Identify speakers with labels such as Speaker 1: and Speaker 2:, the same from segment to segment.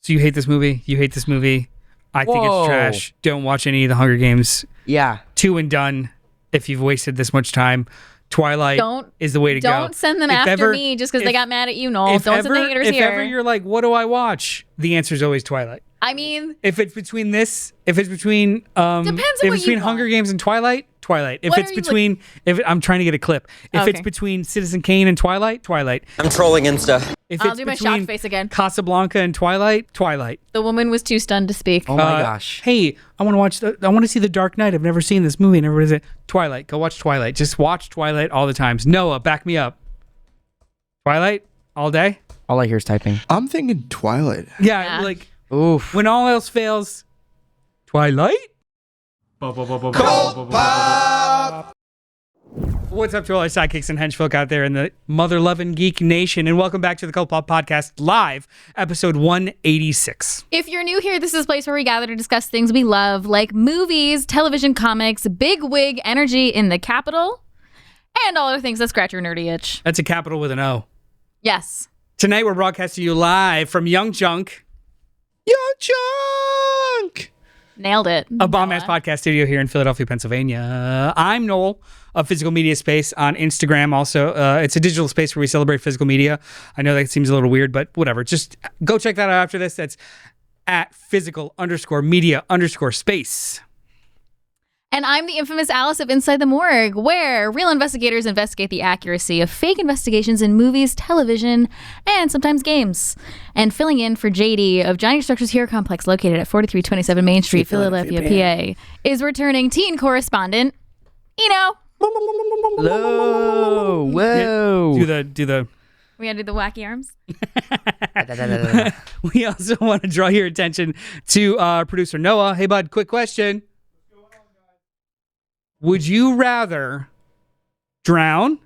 Speaker 1: So you hate this movie? You hate this movie? I think it's trash. Don't watch any of the Hunger Games.
Speaker 2: Yeah.
Speaker 1: 2 and done if you've wasted this much time. Twilight is the way to go.
Speaker 3: Don't send them after me just because they got mad at you, Noel. Don't send the haters here.
Speaker 1: If ever you're like, what do I watch? The answer is always Twilight.
Speaker 3: I mean,
Speaker 1: if it's between Hunger Games and Twilight, If it's between, I'm trying to get a clip. If it's between Citizen Kane and Twilight. I'm
Speaker 4: trolling Insta.
Speaker 1: If
Speaker 3: I'll
Speaker 1: it's
Speaker 3: do my
Speaker 1: between
Speaker 3: shocked face again.
Speaker 1: Casablanca and Twilight.
Speaker 3: The woman was too stunned to speak.
Speaker 2: Oh my gosh.
Speaker 1: Hey, I want to see The Dark Knight. I've never seen this movie. And everybody's like, Twilight. Go watch Twilight. Just watch Twilight all the times. Noah, back me up. Twilight all day.
Speaker 2: All I hear is typing.
Speaker 5: I'm thinking Twilight.
Speaker 1: Yeah. Like,
Speaker 2: oof.
Speaker 1: When all else fails, Twilight. What's up to all our sidekicks and henchfolk out there in the mother-loving geek nation, and welcome back to the CultPOP Podcast Live, episode 186.
Speaker 3: If you're new here, this is a place where we gather to discuss things we love, like movies, television, comics, big wig energy in the capital, and all other things that scratch your nerdy itch.
Speaker 1: That's a capital with an O.
Speaker 3: Yes.
Speaker 1: Tonight we're broadcasting you live from Young Junk.
Speaker 3: Nailed it.
Speaker 1: A bomb-ass podcast studio here in Philadelphia, Pennsylvania. I'm Noel of Physical Media Space on Instagram. Also, it's a digital space where we celebrate physical media. I know that seems a little weird, but whatever. Just go check that out after this. That's at physical_media_space.
Speaker 3: And I'm the infamous Alice of Inside the Morgue, where real investigators investigate the accuracy of fake investigations in movies, television, and sometimes games. And filling in for JD of Johnny Structure's Hero Complex, located at 4327 Main Street, Philadelphia, PA, is returning teen correspondent, Eno.
Speaker 2: Hello. Whoa.
Speaker 1: Do the.
Speaker 3: We gotta do the wacky arms.
Speaker 1: We also want to draw your attention to our producer Noah. Hey, bud, quick question. Would you rather drown,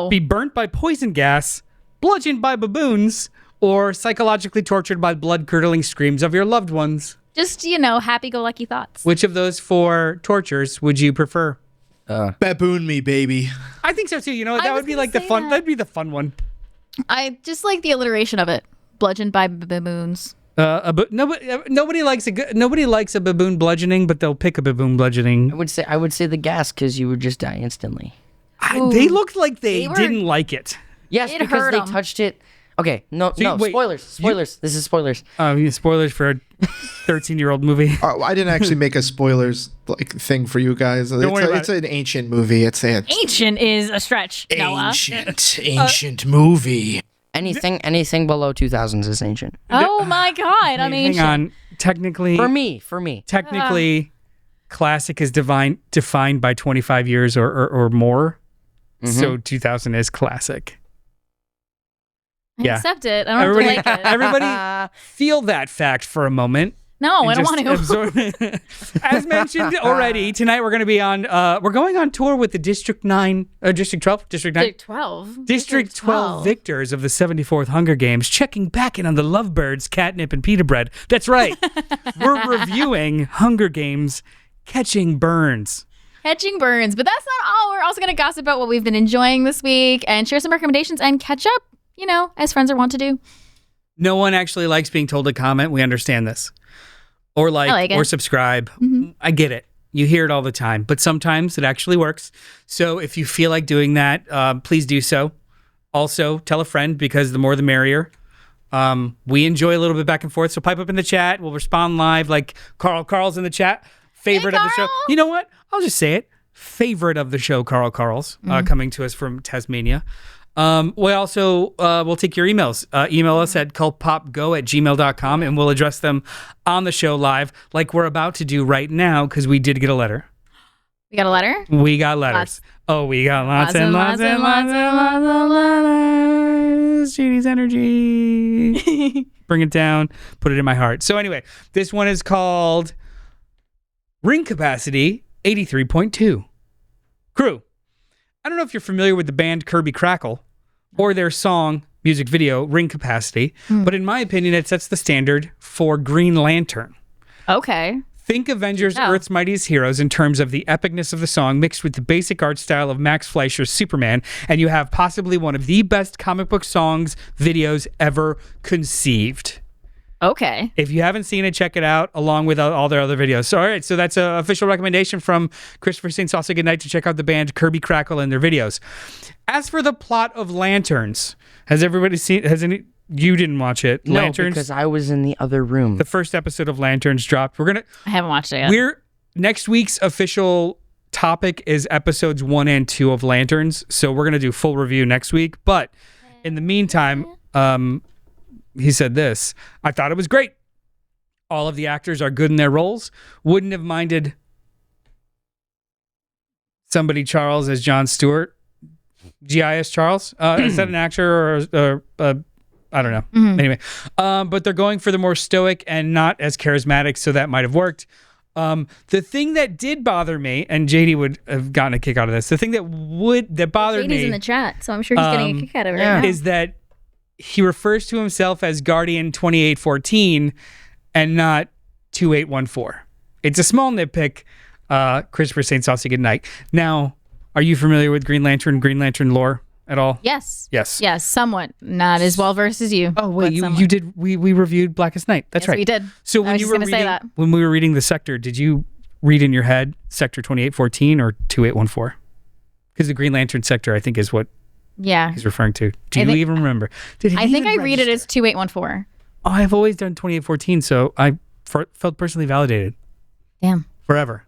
Speaker 1: be burnt by poison gas, bludgeoned by baboons, or psychologically tortured by blood-curdling screams of your loved ones?
Speaker 3: Just, happy-go-lucky thoughts.
Speaker 1: Which of those 4 tortures would you prefer?
Speaker 5: Baboon me, baby.
Speaker 1: I think so too. You know what? That would be like the fun. That'd be the fun one.
Speaker 3: I just like the alliteration of it. Bludgeoned by baboons.
Speaker 1: Nobody likes a baboon bludgeoning, but they'll pick a baboon bludgeoning.
Speaker 2: I would say the gas, because you would just die instantly.
Speaker 1: They looked like they didn't like it.
Speaker 2: Yes, because they touched it. Okay, spoilers. This is spoilers.
Speaker 1: Spoilers for a 13-year-old movie.
Speaker 5: I didn't actually make a spoilers thing for you guys. It's an ancient movie.
Speaker 3: Ancient is a stretch.
Speaker 5: Ancient movie.
Speaker 2: Anything below 2000s is ancient.
Speaker 3: Oh my God, I'm ancient.
Speaker 1: Hang on. Technically,
Speaker 2: for me.
Speaker 1: Technically, classic is defined by 25 years or more. Mm-hmm. So 2000 is classic.
Speaker 3: I accept it. I don't like it.
Speaker 1: Everybody feel that fact for a moment.
Speaker 3: No, I don't want to.
Speaker 1: Absorb it. As mentioned already, tonight we're going to be on. We're going on tour with the District 12 victors of the 74th Hunger Games, checking back in on the lovebirds, catnip, and pita bread. That's right. We're reviewing Hunger Games, Catching Burns.
Speaker 3: Catching Burns, but that's not all. We're also going to gossip about what we've been enjoying this week and share some recommendations and catch up. As friends are wont to do.
Speaker 1: No one actually likes being told to comment. We understand this. Or or subscribe. Mm-hmm. I get it. You hear it all the time. But sometimes it actually works. So if you feel like doing that, please do so. Also, tell a friend, because the more the merrier. We enjoy a little bit back and forth. So pipe up in the chat. We'll respond live like Carl. Carl's in the chat. Favorite of the show. You know what? I'll just say it. Favorite of the show, Carl's, coming to us from Tasmania. We also will take your emails. Email us at cultpopgo@gmail.com, and we'll address them on the show live, like we're about to do right now, because we did get a letter.
Speaker 3: We got a letter?
Speaker 1: We got letters. We got lots and lots of letters. Genie's energy. Bring it down. Put it in my heart. So anyway, this one is called Ring Capacity 83.2. Crew. I don't know if you're familiar with the band Kirby Crackle or their song, music video, Ring Capacity, but in my opinion, it sets the standard for Green Lantern.
Speaker 3: Okay.
Speaker 1: Think Avengers Earth's Mightiest Heroes in terms of the epicness of the song mixed with the basic art style of Max Fleischer's Superman, and you have possibly one of the best comic book songs videos ever conceived.
Speaker 3: Okay.
Speaker 1: If you haven't seen it, check it out along with all their other videos. So, all right. So that's an official recommendation from Christopher St. Saucy Goodnight to check out the band Kirby Crackle and their videos. As for the plot of Lanterns, has everybody seen? You didn't watch it?
Speaker 2: No,
Speaker 1: Lanterns,
Speaker 2: because I was in the other room.
Speaker 1: The first episode of Lanterns dropped.
Speaker 3: I haven't watched it yet.
Speaker 1: Next week's official topic is episodes 1 and 2 of Lanterns. So we're gonna do full review next week. But in the meantime, he said this. I thought it was great. All of the actors are good in their roles. Wouldn't have minded somebody Charles as Jon Stewart. GIS Charles. Is that an actor or I don't know. Mm-hmm. Anyway, but they're going for the more stoic and not as charismatic, so that might have worked. The thing that did bother me, and JD would have gotten a kick out of this, the thing that bothered me...
Speaker 3: JD's in the chat, so I'm sure he's getting a kick out of it right now.
Speaker 1: Is that he refers to himself as Guardian 2814 and not 2814. It's a small nitpick. Christopher St. Saucy Goodnight. Now, are you familiar with Green Lantern lore at all?
Speaker 3: Yes.
Speaker 1: Yes.
Speaker 3: Yes, somewhat. Not as well versed as you.
Speaker 1: Oh, wait, you did. We reviewed Blackest Night. That's
Speaker 3: yes,
Speaker 1: right.
Speaker 3: we did.
Speaker 1: So when when we were reading the sector, did you read in your head Sector 2814 or 2814? Because the Green Lantern sector, I think, is what he's referring to. Do you even remember?
Speaker 3: I think I read it as 2814.
Speaker 1: Oh, I've always done 2814, so I felt personally validated.
Speaker 3: Damn.
Speaker 1: Forever.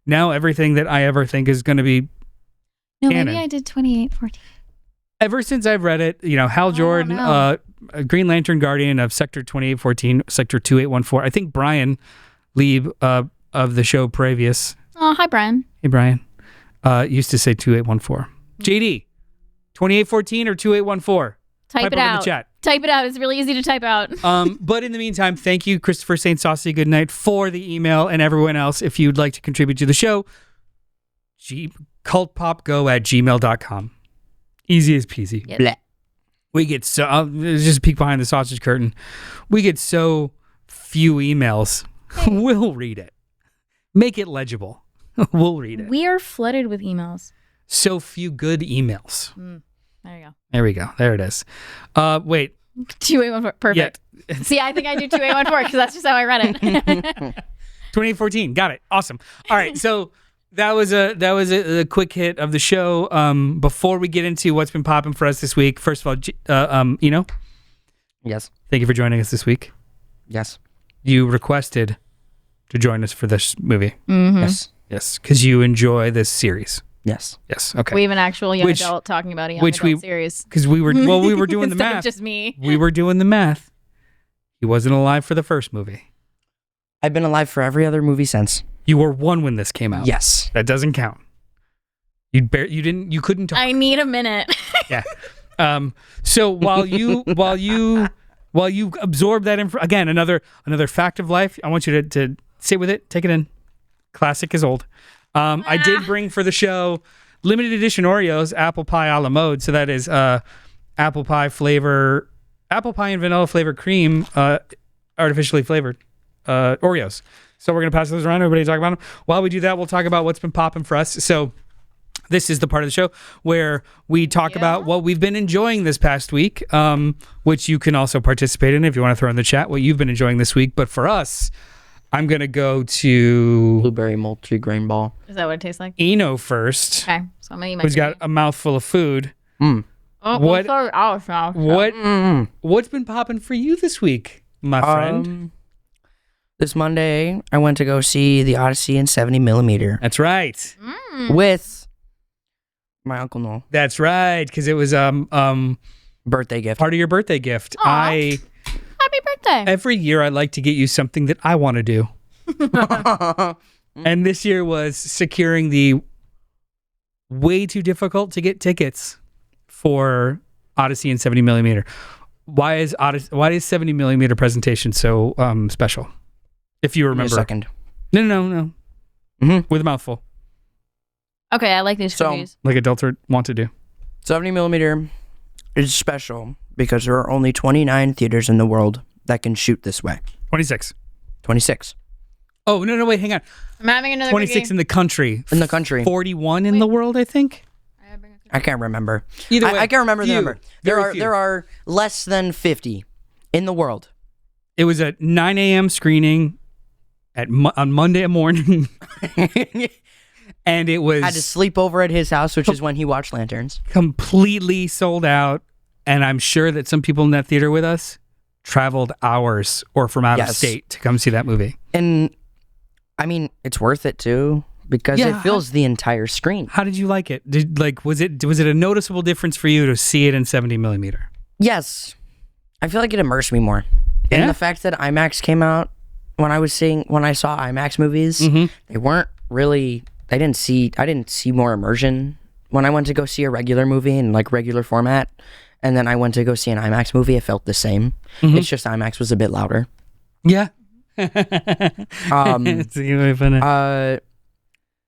Speaker 1: Now everything that I ever think is going to be canon.
Speaker 3: Maybe I did 2814.
Speaker 1: Ever since I've read it, Hal Jordan, Green Lantern Guardian of Sector 2814, Sector 2814. I think Brian Lieb of the show previous.
Speaker 3: Oh, hi, Brian.
Speaker 1: Hey, Brian. Used to say 2814. JD, 2814 or 2814?
Speaker 3: Type it out.
Speaker 1: In the chat.
Speaker 3: Type it out. It's really easy to type out.
Speaker 1: But in the meantime, thank you, Christopher St. Saucy Goodnight, for the email, and everyone else. If you'd like to contribute to the show, cultpopgo@gmail.com. Easy as peasy.
Speaker 3: Yep.
Speaker 2: Bleh.
Speaker 1: We get just a peek behind the sausage curtain. We get so few emails. We'll read it. Make it legible. We'll read it.
Speaker 3: We are flooded with emails.
Speaker 1: So few good emails.
Speaker 3: There you go.
Speaker 1: There we go. There it is. Wait.
Speaker 3: 2814. Perfect. Yeah. See, I think I do 2814 because that's just how I read it.
Speaker 1: 2814. Got it. Awesome. All right. So that was a quick hit of the show. Before we get into what's been popping for us this week, first of all, Eno?
Speaker 2: Yes.
Speaker 1: Thank you for joining us this week.
Speaker 2: Yes.
Speaker 1: You requested to join us for this movie.
Speaker 3: Mm-hmm.
Speaker 2: Yes.
Speaker 1: Yes, because you enjoy this series.
Speaker 2: Yes.
Speaker 1: Yes. Okay.
Speaker 3: We have an actual young adult talking about a young adult series.
Speaker 1: Because we were doing the math.
Speaker 3: Of just me.
Speaker 1: We were doing the math. He wasn't alive for the first movie.
Speaker 2: I've been alive for every other movie since.
Speaker 1: You were 1 when this came out.
Speaker 2: Yes.
Speaker 1: That doesn't count. You couldn't talk.
Speaker 3: I need a minute.
Speaker 1: Yeah. So while you absorb that again, another fact of life, I want you to sit with it, take it in. Classic is old. I did bring for the show limited edition Oreos, apple pie a la mode. So that is apple pie and vanilla flavor cream, artificially flavored Oreos. So we're going to pass those around. Everybody talk about them. While we do that, we'll talk about what's been popping for us. So this is the part of the show where we talk about what we've been enjoying this past week, which you can also participate in if you want to throw in the chat what you've been enjoying this week. But for us, I'm going to go to...
Speaker 2: Blueberry multi-grain ball.
Speaker 3: Is that what it tastes like?
Speaker 1: Eno first.
Speaker 3: Okay. So I'm going to eat my
Speaker 1: who's got a mouthful of food.
Speaker 2: Mm.
Speaker 1: What's been popping for you this week, my friend?
Speaker 2: This Monday, I went to go see The Odyssey in 70mm.
Speaker 1: That's right.
Speaker 2: With my Uncle Noel.
Speaker 1: That's right, because it was
Speaker 2: birthday gift.
Speaker 1: Part of your birthday gift.
Speaker 3: Aww. Happy birthday.
Speaker 1: Every year I like to get you something that I want to do. And this year was securing the way too difficult to get tickets for Odyssey in 70mm. Why is 70mm presentation so special? If you remember.
Speaker 2: Give me a second.
Speaker 1: No. Mm-hmm. With a mouthful.
Speaker 3: Okay, I like these reviews.
Speaker 1: Like adults want to do.
Speaker 2: 70mm is special because there are only 29 theaters in the world that can shoot this way.
Speaker 1: 26.
Speaker 2: Oh,
Speaker 1: no, wait, hang on.
Speaker 3: I'm having another
Speaker 1: 26
Speaker 3: cookie.
Speaker 1: in the country. 41 in the world, I think.
Speaker 2: I can't remember.
Speaker 1: Either way,
Speaker 2: I can't remember the number. There
Speaker 1: few.
Speaker 2: are less than 50 in the world
Speaker 1: It was a 9 a.m. screening on Monday morning. And it was...
Speaker 2: Had to sleep over at his house, which is when he watched Lanterns.
Speaker 1: Completely sold out. And I'm sure that some people in that theater with us traveled hours or from out of state to come see that movie.
Speaker 2: And, I mean, it's worth it, too, because it fills the entire screen.
Speaker 1: How did you like it? Was it a noticeable difference for you to see it in 70 millimeter?
Speaker 2: Yes. I feel like it immersed me more. Yeah? And the fact that IMAX came out when I saw IMAX movies, they weren't really... I didn't see more immersion when I went to go see a regular movie in like regular format, and then I went to go see an IMAX movie. It felt the same. It's just IMAX was a bit louder.
Speaker 1: Yeah.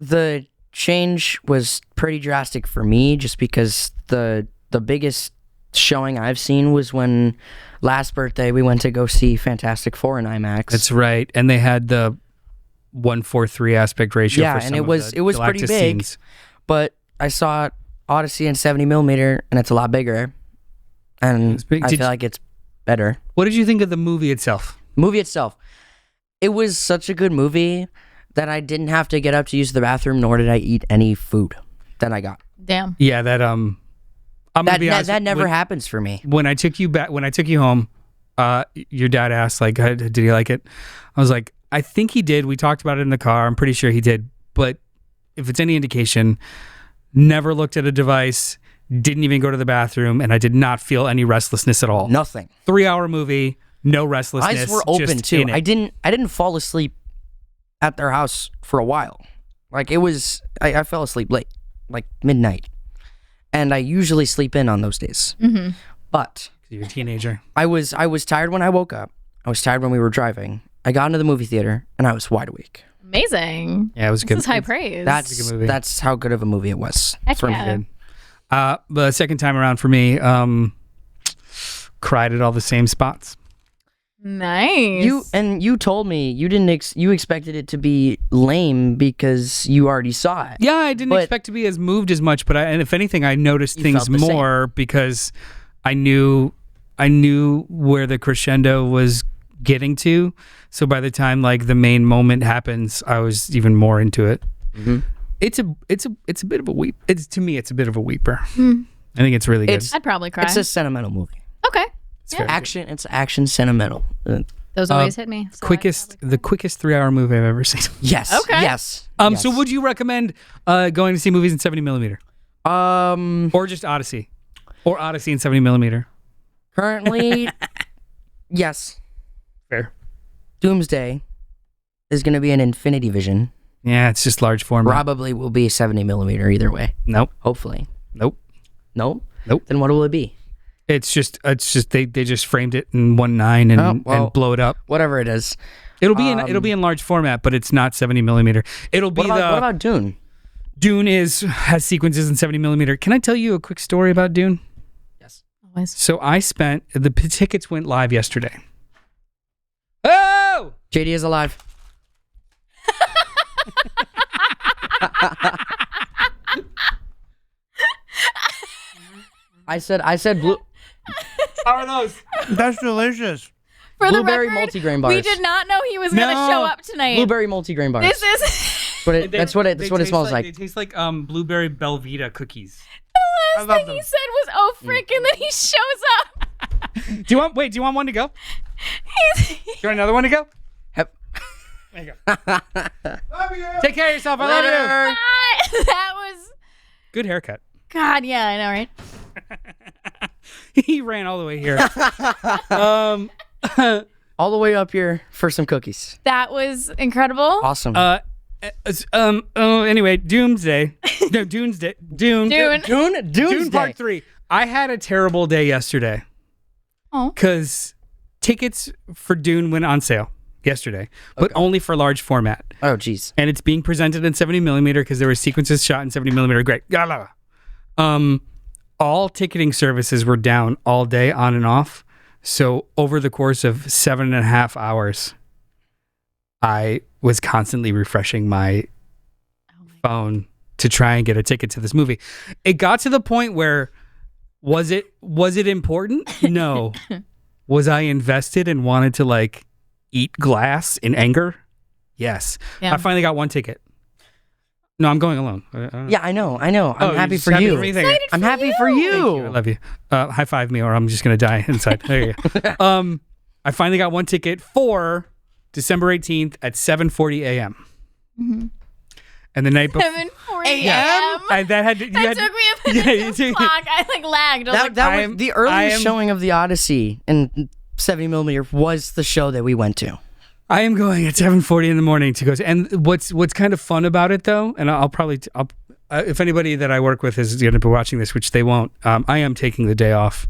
Speaker 2: The change was pretty drastic for me, just because the biggest showing I've seen was when last birthday we went to go see Fantastic Four in IMAX.
Speaker 1: That's right, and they had the 1:43 aspect ratio.
Speaker 2: Yeah,
Speaker 1: for
Speaker 2: and it was pretty big.
Speaker 1: Scenes.
Speaker 2: But I saw Odyssey in 70 millimeter, and it's a lot bigger, and I feel like it's better.
Speaker 1: What did you think of the movie itself?
Speaker 2: It was such a good movie that I didn't have to get up to use the bathroom, nor did I eat any food that I got.
Speaker 3: Damn.
Speaker 1: Yeah, that I'm gonna be honest,
Speaker 2: that never happens for me.
Speaker 1: When I took you home, your dad asked, like, did he like it? I was like, I think he did. We talked about it in the car. I'm pretty sure he did. But if it's any indication, never looked at a device, didn't even go to the bathroom, and I did not feel any restlessness at all.
Speaker 2: Nothing.
Speaker 1: 3-hour movie, no restlessness.
Speaker 2: Eyes were open too. I didn't fall asleep at their house for a while. Like it was, I fell asleep late, like midnight, and I usually sleep in on those days. But
Speaker 1: you're a teenager.
Speaker 2: I was tired when I woke up. I was tired when we were driving. I got into the movie theater and I was wide awake.
Speaker 3: Amazing.
Speaker 1: Yeah, it was good.
Speaker 3: This is high praise.
Speaker 2: That's a good movie. That's how good of a movie it was.
Speaker 3: Heck yeah.
Speaker 1: The second time around for me, cried at all the same spots.
Speaker 3: Nice.
Speaker 2: You told me you didn't you expected it to be lame because you already saw it.
Speaker 1: Yeah, I didn't expect to be as moved as much, and if anything, I noticed things more because I knew where the crescendo was getting to. So by the time like the main moment happens, I was even more into it. It's a bit of a weep. To me, it's a bit of a weeper. I think it's really good.
Speaker 3: I'd probably cry.
Speaker 2: It's a sentimental movie.
Speaker 3: Okay.
Speaker 2: It's action sentimental.
Speaker 3: Those always hit me. So
Speaker 1: the quickest 3-hour movie I've ever seen.
Speaker 2: Yes.
Speaker 3: Okay.
Speaker 2: Yes.
Speaker 1: So would you recommend going to see movies in 70 millimeter? Or just Odyssey? Or Odyssey in 70 millimeter?
Speaker 2: Currently, yes.
Speaker 1: Fair.
Speaker 2: Doomsday is going to be an Infinity Vision.
Speaker 1: Yeah, it's just large format.
Speaker 2: Probably will be 70 millimeter either way.
Speaker 1: Nope.
Speaker 2: Hopefully.
Speaker 1: Nope.
Speaker 2: Nope.
Speaker 1: Nope.
Speaker 2: Then what will it be?
Speaker 1: It's just they just framed it in 1.9 and blow it up.
Speaker 2: Whatever it is.
Speaker 1: It'll be in large format, but it's not 70 millimeter. It'll be
Speaker 2: what about Dune?
Speaker 1: Dune has sequences in 70 millimeter. Can I tell you a quick story about Dune?
Speaker 2: Yes.
Speaker 3: Always.
Speaker 1: So the tickets went live yesterday. Oh!
Speaker 2: JD is alive. I said blue.
Speaker 1: How are those?
Speaker 5: That's delicious.
Speaker 3: For
Speaker 2: Blueberry
Speaker 3: the record,
Speaker 2: multigrain bars.
Speaker 3: we did not know he was going to show up tonight.
Speaker 2: Blueberry multigrain bars.
Speaker 3: This is...
Speaker 2: That's what it smells like.
Speaker 1: They taste like blueberry Belvita cookies.
Speaker 3: The last thing he said was, "Oh frick," and then he shows up.
Speaker 1: Do you want one to go? Do you want another one to go?
Speaker 2: Yep.
Speaker 1: There you go. Love you. Take care of yourself. I love you.
Speaker 3: That was...
Speaker 1: Good haircut.
Speaker 3: God, yeah, I know, right?
Speaker 1: He ran all the way here.
Speaker 2: All the way up here for some cookies.
Speaker 3: That was incredible.
Speaker 2: Awesome.
Speaker 1: Anyway, Doomsday. No, Doomsday. Dune Part 3. I had a terrible day yesterday.
Speaker 3: Oh.
Speaker 1: Because tickets for Dune went on sale yesterday, but only for large format.
Speaker 2: Oh, geez.
Speaker 1: And it's being presented in 70 millimeter because there were sequences shot in 70 millimeter. Great. All ticketing services were down all day, on and off. So over the course of 7.5 hours, I was constantly refreshing my phone to try and get a ticket to this movie. It got to the point where, was it important? No. Was I invested and wanted to like eat glass in anger? Yes.
Speaker 3: Yeah.
Speaker 1: I finally got one ticket. No, I'm going alone.
Speaker 2: Yeah, I know. I'm happy for you. I'm happy for you.
Speaker 1: I love you. High five me or I'm just going to die inside. There you go. I finally got one ticket for December 18th at 7:40 a.m.
Speaker 3: Mm-hmm.
Speaker 1: And the night before
Speaker 3: 7:40 a.m.
Speaker 1: That
Speaker 3: took me a minute to clock. I like lagged.
Speaker 2: That was the earliest showing of the Odyssey in 70mm was the show that we went to.
Speaker 1: I am going at 7:40 in the morning to go. And what's kind of fun about it though, and I'll probably if anybody that I work with is going to be watching this, which they won't, I am taking the day off.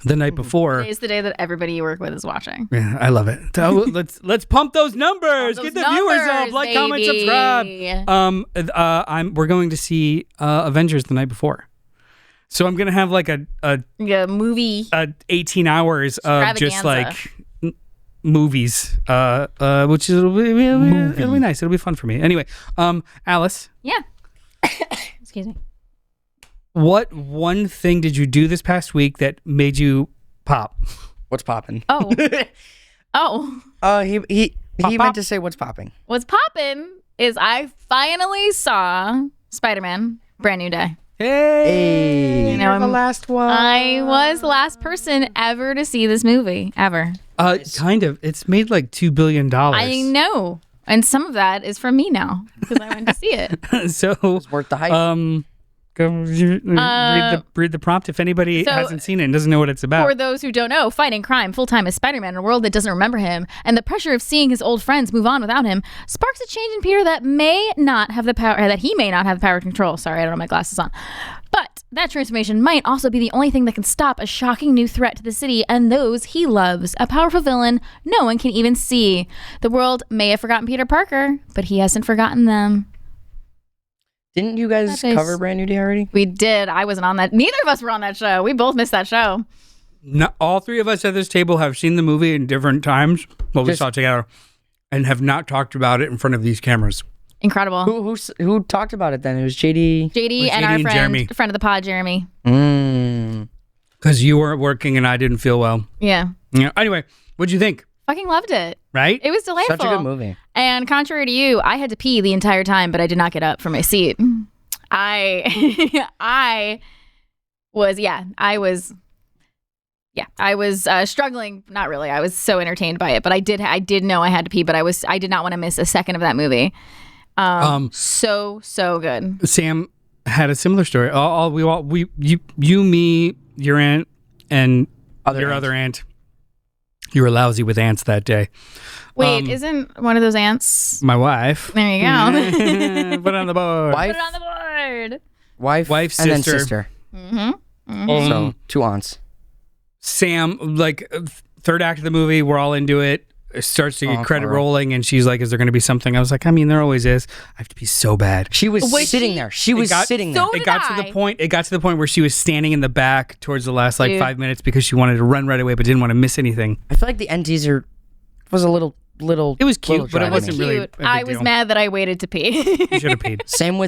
Speaker 1: The night before.
Speaker 3: Today's the day that everybody you work with is watching.
Speaker 1: Yeah, I love it. So let's pump those numbers. Get the viewers up. Like, comment, subscribe. We're going to see Avengers the night before. So I'm gonna have like a
Speaker 3: movie.
Speaker 1: 18 hours of just like movies, which is it'll be nice. It'll be fun for me. Anyway, Alice.
Speaker 3: Yeah. Excuse me.
Speaker 1: What one thing did you do this past week that made you pop?
Speaker 2: What's poppin'?
Speaker 3: Oh.
Speaker 2: He meant to say what's popping.
Speaker 3: What's poppin' is I finally saw Spider-Man Brand New Day.
Speaker 1: Hey,
Speaker 3: you're
Speaker 1: the last one.
Speaker 3: I was the last person ever to see this movie, ever.
Speaker 1: Kind of. It's made like $2 billion.
Speaker 3: I know. And some of that is from me now because I went to see it.
Speaker 2: So it's worth the hype.
Speaker 1: Go read the prompt if anybody hasn't seen it and doesn't know what it's about.
Speaker 3: For those who don't know, fighting crime full-time as Spider-Man in a world that doesn't remember him and the pressure of seeing his old friends move on without him sparks a change in Peter that may not have the power, that he may not have the power to control. Sorry, I don't have my glasses on. But that transformation might also be the only thing that can stop a shocking new threat to the city and those he loves, a powerful villain no one can even see. The world may have forgotten Peter Parker, but he hasn't forgotten them.
Speaker 2: Didn't you guys cover Brand New Day already?
Speaker 3: We did. I wasn't on that. Neither of us were on that show. We both missed that show.
Speaker 1: Not all three of us at this table have seen the movie in different times. Well, we saw it together and have not talked about it in front of these cameras.
Speaker 3: Incredible.
Speaker 2: Who talked about it then? It was JD.
Speaker 3: JD and our friend of the pod, Jeremy.
Speaker 1: Because you weren't working and I didn't feel well.
Speaker 3: Yeah.
Speaker 1: Anyway, what'd you think?
Speaker 3: Fucking loved it.
Speaker 1: Right?
Speaker 3: It was delightful.
Speaker 2: Such a good movie.
Speaker 3: And contrary to you, I had to pee the entire time, but I did not get up from my seat. I was struggling. Not really. I was so entertained by it, but I did know I had to pee, but I did not want to miss a second of that movie. So good.
Speaker 1: Sam had a similar story. You, me, your aunt, and your other aunt. You were lousy with ants that day.
Speaker 3: Wait, isn't one of those ants
Speaker 1: my wife?
Speaker 3: There you go.
Speaker 1: Put it on the board.
Speaker 3: Put it on the board.
Speaker 2: Wife,
Speaker 1: sister.
Speaker 2: And then sister.
Speaker 3: Mm-hmm.
Speaker 2: So 2 aunts.
Speaker 1: Sam, like third act of the movie, we're all into it. It starts to get credit rolling, and she's like, "Is there going to be something?" I was like, "I mean, there always is." I have to be so bad.
Speaker 2: She was sitting there. She was sitting there.
Speaker 1: It got to the point. It got to the point where she was standing in the back towards the last 5 minutes because she wanted to run right away, but didn't want to miss anything.
Speaker 2: I feel like the end teaser was a little.
Speaker 1: It was cute, but it wasn't really. A big
Speaker 3: I was mad that I waited to pee.
Speaker 1: You should have peed.
Speaker 2: Same.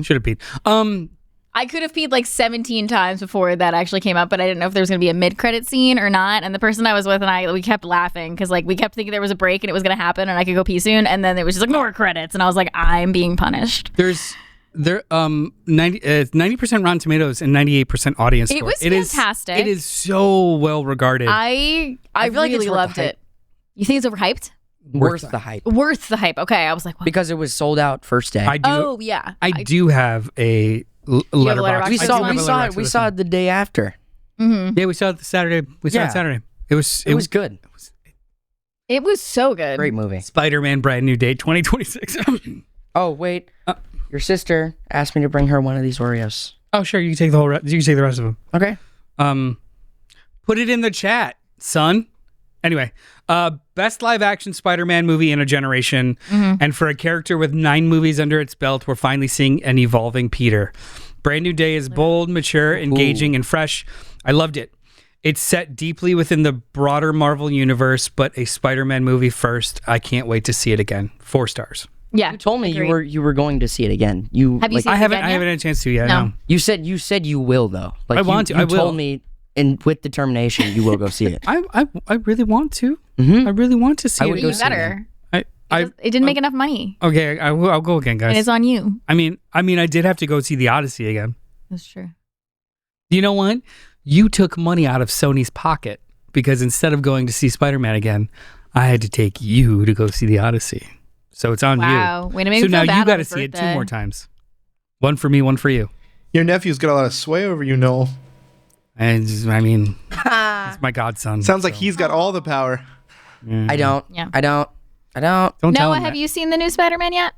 Speaker 1: Should have peed.
Speaker 3: I could have peed like 17 times before that actually came up, but I didn't know if there was going to be a mid-credit scene or not. And the person I was with and we kept laughing because like we kept thinking there was a break and it was going to happen and I could go pee soon. And then it was just like more credits, and I was like, I'm being punished.
Speaker 1: It's 90% Rotten Tomatoes and 98% audience score.
Speaker 3: It was fantastic.
Speaker 1: It is so well regarded.
Speaker 3: I feel like really loved it. You think it's overhyped?
Speaker 2: Worth the hype.
Speaker 3: Worth the hype. Okay, I was like, what?
Speaker 2: Because it was sold out first day.
Speaker 3: I
Speaker 1: do have a letterbox.
Speaker 2: We saw it the day after.
Speaker 3: Mm-hmm.
Speaker 1: Yeah, we saw it Saturday. It Saturday. It was
Speaker 2: good.
Speaker 3: It was so good.
Speaker 2: Great movie.
Speaker 1: Spider-Man Brand New Day 2026.
Speaker 2: Oh wait, your sister asked me to bring her one of these Oreos.
Speaker 1: Oh sure, you can take the rest of them.
Speaker 2: Okay.
Speaker 1: Put it in the chat, son. Anyway, best live action Spider-Man movie in a generation.
Speaker 3: Mm-hmm.
Speaker 1: And for a character with 9 movies under its belt, we're finally seeing an evolving Peter. Brand New Day is bold, mature, engaging, and fresh. I loved it. It's set deeply within the broader Marvel universe, but a Spider-Man movie first. I can't wait to see it again. 4 stars.
Speaker 3: Yeah.
Speaker 2: You told me
Speaker 3: agreed.
Speaker 2: you were going to see it again.
Speaker 3: Have you seen it again?
Speaker 1: I haven't had a chance to yet.
Speaker 3: No.
Speaker 1: No.
Speaker 2: You said you will though. Like
Speaker 1: I want to.
Speaker 2: You
Speaker 1: I will.
Speaker 2: told me and with determination, you will go see it.
Speaker 1: I really want to.
Speaker 2: Mm-hmm.
Speaker 1: I really want to see it.
Speaker 2: would go
Speaker 3: You better.
Speaker 1: It
Speaker 3: didn't make enough money.
Speaker 1: Okay, I'll go again, guys.
Speaker 3: And it's on you.
Speaker 1: I mean, I did have to go see the Odyssey again.
Speaker 3: That's true.
Speaker 1: You know what? You took money out of Sony's pocket because instead of going to see Spider-Man again, I had to take you to go see the Odyssey. So it's on you.
Speaker 3: Wow. Way to make
Speaker 1: So
Speaker 3: me
Speaker 1: now
Speaker 3: feel bad
Speaker 1: you got
Speaker 3: on
Speaker 1: to
Speaker 3: his
Speaker 1: see it 2
Speaker 3: birthday.
Speaker 1: more times. One for me, one for you.
Speaker 5: Your nephew's got a lot of sway over you, Noel.
Speaker 1: And I mean, it's my godson.
Speaker 5: Sounds like he's got all the power.
Speaker 2: I don't.
Speaker 3: Yeah.
Speaker 2: I don't.
Speaker 1: Don't tell
Speaker 3: Noah,
Speaker 1: him
Speaker 3: have
Speaker 1: that.
Speaker 3: you seen the new Spider-Man yet?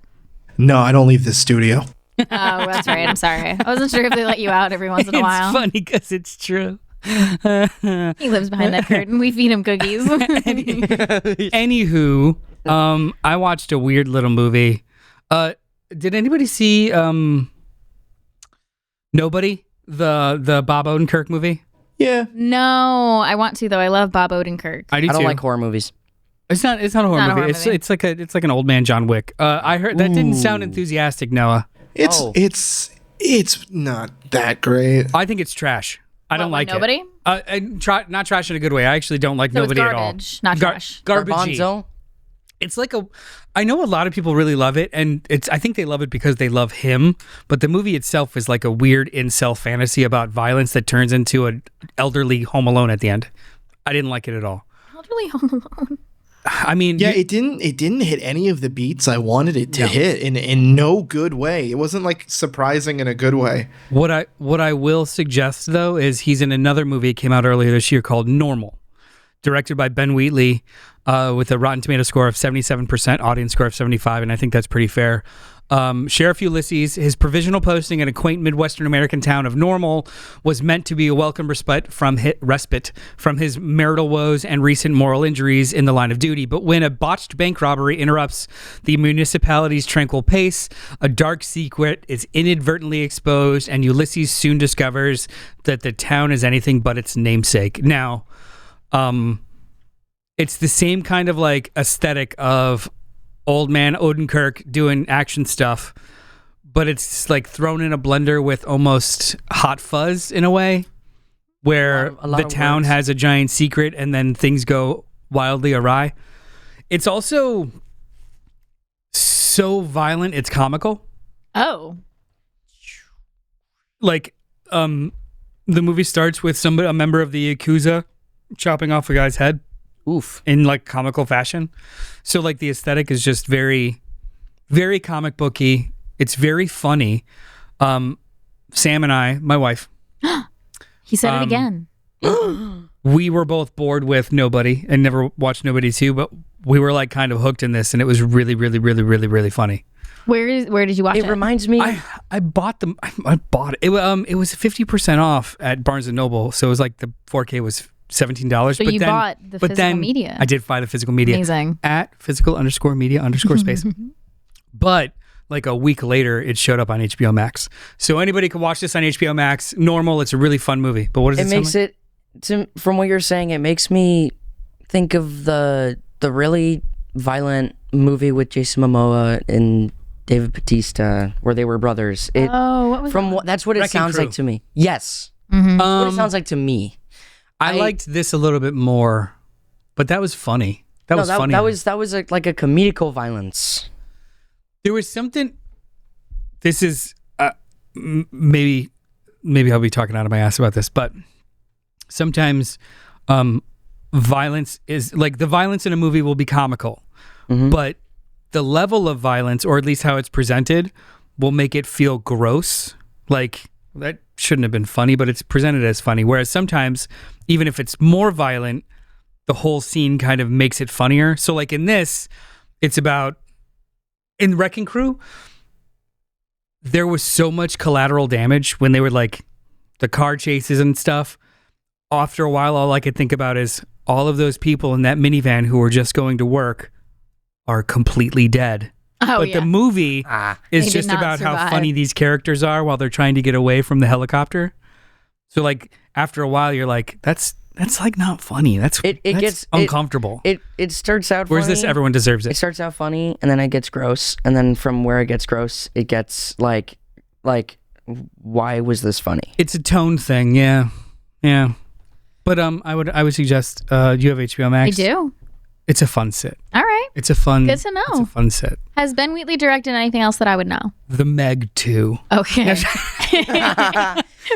Speaker 5: No, I don't leave the studio.
Speaker 3: Oh, that's right. I'm sorry. I wasn't sure if they let you out every once in a while.
Speaker 1: It's funny because it's true.
Speaker 3: He lives behind that curtain. We feed him cookies.
Speaker 1: Anywho, I watched a weird little movie. Did anybody see Nobody, the Bob Odenkirk movie?
Speaker 5: Yeah.
Speaker 3: No, I want to though. I love Bob Odenkirk.
Speaker 1: I do
Speaker 2: I don't
Speaker 1: too.
Speaker 2: like horror movies.
Speaker 1: It's not a horror
Speaker 3: not a
Speaker 1: movie.
Speaker 3: horror movie.
Speaker 1: It's like an old man John Wick. I heard that didn't sound enthusiastic, Noah.
Speaker 5: It's not that great.
Speaker 1: I think it's trash. I don't like
Speaker 3: Nobody?
Speaker 1: it. Not trash in a good way. I actually don't like
Speaker 3: So
Speaker 1: Nobody
Speaker 3: it's
Speaker 1: at all.
Speaker 3: garbage, not trash.
Speaker 1: Garbagey.
Speaker 2: Garbanzo?
Speaker 1: It's like I know a lot of people really love it, and I think they love it because they love him, but the movie itself is like a weird incel fantasy about violence that turns into an elderly Home Alone at the end. I didn't like it at all.
Speaker 3: Elderly Home Alone.
Speaker 1: I mean,
Speaker 5: Yeah, it didn't hit any of the beats I wanted it to hit in no good way. It wasn't like surprising in a good way.
Speaker 1: What I will suggest though is he's in another movie that came out earlier this year called Normal, directed by Ben Wheatley, with a Rotten Tomato score of 77%, audience score of 75, and I think that's pretty fair. Sheriff Ulysses, his provisional posting in a quaint Midwestern American town of Normal was meant to be a welcome respite from his marital woes and recent moral injuries in the line of duty. But when a botched bank robbery interrupts the municipality's tranquil pace, a dark secret is inadvertently exposed, and Ulysses soon discovers that the town is anything but its namesake. Now, it's the same kind of like aesthetic of old man Odenkirk doing action stuff, but it's like thrown in a blender with almost Hot Fuzz in a way, where
Speaker 2: A lot
Speaker 1: the
Speaker 2: of
Speaker 1: town
Speaker 2: words.
Speaker 1: has a giant secret and then things go wildly awry. It's also so violent, it's comical.
Speaker 3: Oh.
Speaker 1: Like, the movie starts with a member of the Yakuza chopping off a guy's head.
Speaker 2: Oof.
Speaker 1: In like comical fashion. So like the aesthetic is just very, very comic booky. It's very funny. Sam and I, my wife,
Speaker 3: He said it again.
Speaker 1: we were both bored with Nobody and never watched Nobody 2, but we were like kind of hooked in this, and it was really, really, really, really, really funny.
Speaker 3: Where did you watch it?
Speaker 2: It reminds me.
Speaker 1: I bought them. I bought it. It was 50% off at Barnes and Noble, so it was like the 4K was $17.
Speaker 3: So you bought the physical media.
Speaker 1: I did buy the physical media.
Speaker 3: Amazing.
Speaker 1: At physical_media_space. But like a week later, it showed up on HBO Max. So anybody can watch this on HBO Max. Normal. It's a really fun movie. But what does it sound
Speaker 2: makes
Speaker 1: like?
Speaker 2: from what you're saying, it makes me think of the really violent movie with Jason Momoa and David Bautista where they were brothers. What
Speaker 3: was that?
Speaker 2: That's what it
Speaker 1: Wrecking
Speaker 2: sounds
Speaker 1: Crew.
Speaker 2: like to me. Yes. That's what it sounds like to me.
Speaker 1: I liked this a little bit more, but that was funny. That was funny.
Speaker 2: That was like a comedical violence.
Speaker 1: There was something. This is maybe I'll be talking out of my ass about this, but sometimes violence is like the violence in a movie will be comical, but the level of violence, or at least how it's presented, will make it feel gross. Like that shouldn't have been funny, but it's presented as funny. Whereas sometimes, even if it's more violent, the whole scene kind of makes it funnier. So like in this, it's about in Wrecking Crew, there was so much collateral damage when they were like the car chases and stuff. After a while, all I could think about is all of those people in that minivan who were just going to work are completely dead.
Speaker 3: Oh,
Speaker 1: But
Speaker 3: yeah.
Speaker 1: the movie is
Speaker 3: They did
Speaker 1: just
Speaker 3: not
Speaker 1: about how
Speaker 3: survive.
Speaker 1: funny these characters are while they're trying to get away from the helicopter. So like after a while, you're like, that's like not funny. That's uncomfortable.
Speaker 2: It starts out
Speaker 1: Whereas
Speaker 2: funny.
Speaker 1: this, everyone deserves
Speaker 2: It
Speaker 1: it.
Speaker 2: starts out funny, and then it gets gross, and then from where it gets gross, it gets like, why was this funny?
Speaker 1: It's a tone thing. Yeah. But I would suggest you have HBO Max.
Speaker 3: I do.
Speaker 1: It's a fun sit.
Speaker 3: All right.
Speaker 1: It's a fun.
Speaker 3: Good to know.
Speaker 1: It's a fun sit.
Speaker 3: Has Ben Wheatley directed anything else that I would know?
Speaker 1: The Meg 2.
Speaker 3: Okay.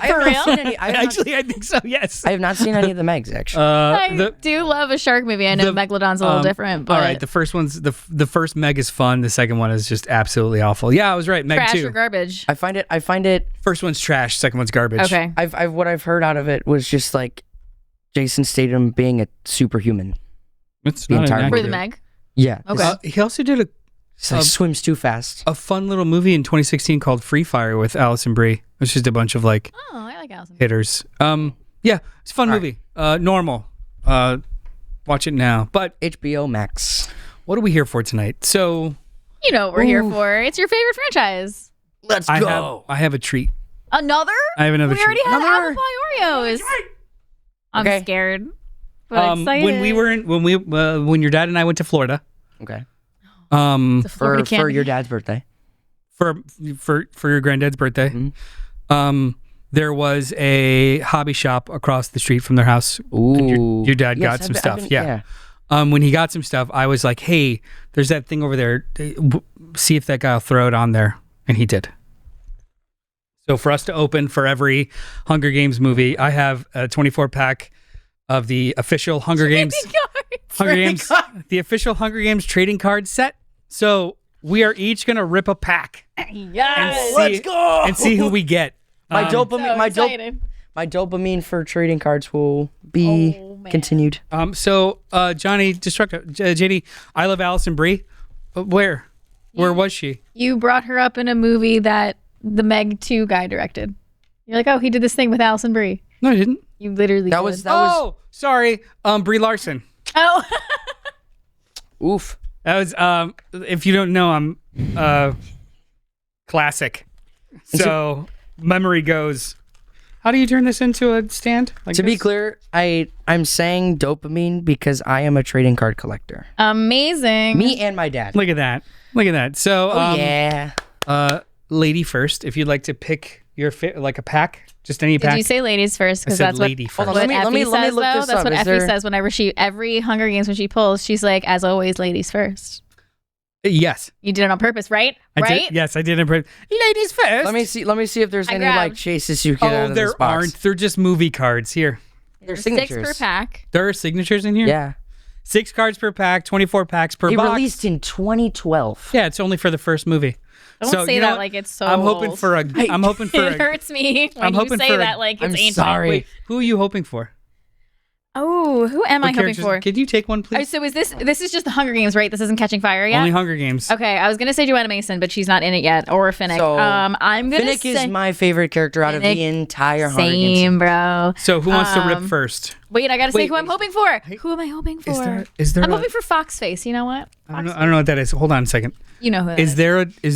Speaker 3: For real?
Speaker 1: I think so. Yes.
Speaker 2: I have not seen any of the Megs actually.
Speaker 3: I do love a shark movie. I know Megalodon's a little different, but
Speaker 1: all right. The first one's the first Meg is fun. The second one is just absolutely awful. Yeah, I was right. Meg
Speaker 3: trash
Speaker 1: 2.
Speaker 3: or garbage.
Speaker 2: I find it.
Speaker 1: First one's trash. Second one's garbage.
Speaker 3: Okay.
Speaker 2: What I've heard out of it was just like Jason Statham being a superhuman.
Speaker 1: It's
Speaker 2: The
Speaker 1: not
Speaker 2: entire
Speaker 3: For
Speaker 1: inaccurate.
Speaker 3: the Meg.
Speaker 2: Yeah.
Speaker 3: Okay.
Speaker 1: He also did
Speaker 2: Like swims too fast.
Speaker 1: a fun little movie in 2016 called Free Fire with Alice and Brie. It's just a bunch of like
Speaker 3: Oh, I like Allison.
Speaker 1: hitters. Yeah, it's a fun movie. Normal. Watch it now. But
Speaker 2: HBO Max.
Speaker 1: what are we here for tonight? So
Speaker 3: You know what we're here for. It's your favorite franchise.
Speaker 2: Let's
Speaker 1: I have a treat.
Speaker 3: Another?
Speaker 1: I have another
Speaker 3: We already
Speaker 1: treat.
Speaker 3: had apple pie Oreos. I'm
Speaker 2: Okay.
Speaker 3: scared. But excited.
Speaker 1: When your dad and I went to Florida,
Speaker 2: Okay.
Speaker 3: It's a Florida
Speaker 2: For
Speaker 3: candy.
Speaker 2: your dad's birthday.
Speaker 1: for your granddad's birthday,
Speaker 2: Mm-hmm.
Speaker 1: there was a hobby shop across the street from their house. And
Speaker 2: Ooh.
Speaker 1: your dad
Speaker 2: Yes,
Speaker 1: got some
Speaker 2: I've
Speaker 1: stuff.
Speaker 2: been-
Speaker 1: Yeah. When he got some stuff, I was like, "Hey, there's that thing over there. See if that guy will throw it on there," and he did. So for us to open for every Hunger Games movie, I have a 24-pack of the official Hunger Games. The official Hunger Games trading card set. So we are each gonna rip a pack.
Speaker 3: Yes.
Speaker 1: Let's go and see who we get.
Speaker 2: My dopamine.
Speaker 3: Excited.
Speaker 2: My dopamine for trading cards will be continued.
Speaker 1: So Johnny, JD, I love Alice and Brie. Where was she?
Speaker 3: You brought her up in a movie that the Meg 2 guy directed. You're like, oh, he did this thing with Allison Brie.
Speaker 1: No, I didn't.
Speaker 3: You literally
Speaker 2: That
Speaker 3: did.
Speaker 2: was
Speaker 1: Sorry, Brie Larson.
Speaker 3: Oh.
Speaker 2: oof.
Speaker 1: That was if you don't know, I'm classic. So memory goes. How do you turn this into a stand? Like
Speaker 2: To be
Speaker 1: this?
Speaker 2: clear, I'm saying dopamine because I am a trading card collector.
Speaker 3: Amazing.
Speaker 2: Me and my dad.
Speaker 1: Look at that. Look at that. So
Speaker 2: yeah.
Speaker 1: lady first, if you'd like to pick your like a pack, just any pack.
Speaker 3: Did you say ladies first?
Speaker 1: I
Speaker 3: Because
Speaker 1: said
Speaker 3: that's what,
Speaker 1: lady first.
Speaker 2: Hold on,
Speaker 3: what
Speaker 2: let
Speaker 3: Effie
Speaker 2: me
Speaker 3: says,
Speaker 2: look
Speaker 3: though.
Speaker 2: this
Speaker 3: That's
Speaker 2: up.
Speaker 3: what
Speaker 2: Is
Speaker 3: Effie
Speaker 2: there-
Speaker 3: says whenever every Hunger Games when she pulls, she's like, as always, ladies first.
Speaker 1: Yes.
Speaker 3: You did it on purpose, right? Right?
Speaker 1: Yes, I did. Ladies first.
Speaker 2: Let me see if there's
Speaker 3: I
Speaker 2: any
Speaker 3: grabbed.
Speaker 2: like chases you get out
Speaker 1: Oh,
Speaker 2: of
Speaker 1: there
Speaker 2: this box.
Speaker 1: aren't. They're just movie cards. Here.
Speaker 2: They're
Speaker 3: 6
Speaker 2: signatures.
Speaker 3: per pack.
Speaker 1: There are signatures in here?
Speaker 2: Yeah.
Speaker 1: 6 cards per pack, 24 packs per
Speaker 2: They
Speaker 1: box.
Speaker 2: released in 2012.
Speaker 1: Yeah, it's only for the first movie.
Speaker 3: Don't
Speaker 1: So,
Speaker 3: say
Speaker 1: you know
Speaker 3: that
Speaker 1: what?
Speaker 3: like it's so
Speaker 1: I'm hoping
Speaker 3: old.
Speaker 1: for a. I'm hoping for
Speaker 3: It
Speaker 1: a.
Speaker 3: hurts me when
Speaker 1: I'm
Speaker 3: you
Speaker 1: hoping
Speaker 3: say
Speaker 1: for a-
Speaker 3: that like it's
Speaker 2: I'm
Speaker 3: ancient.
Speaker 2: sorry.
Speaker 1: Wait, who are you hoping for?
Speaker 3: Oh, who am I
Speaker 1: What
Speaker 3: hoping
Speaker 1: characters-
Speaker 3: for?
Speaker 1: Could you take one, please?
Speaker 3: So is this is just the Hunger Games, right? This isn't Catching Fire yet?
Speaker 1: Only Hunger Games.
Speaker 3: Okay, I was gonna say Joanna Mason, but she's not in it yet, or Finnick.
Speaker 2: So,
Speaker 3: I'm gonna
Speaker 2: Finnick
Speaker 3: say
Speaker 2: is my favorite character out of
Speaker 3: Finnick,
Speaker 2: the entire Hunger Games.
Speaker 3: same, bro.
Speaker 1: So who wants to rip first?
Speaker 3: Wait, I gotta say
Speaker 1: Wait,
Speaker 3: who I'm hoping for. Who am I hoping for?
Speaker 1: Is there?
Speaker 3: I'm
Speaker 1: a,
Speaker 3: hoping for Foxface. You know what?
Speaker 1: I don't know what that is. Hold on a second.
Speaker 3: You know who that
Speaker 1: Is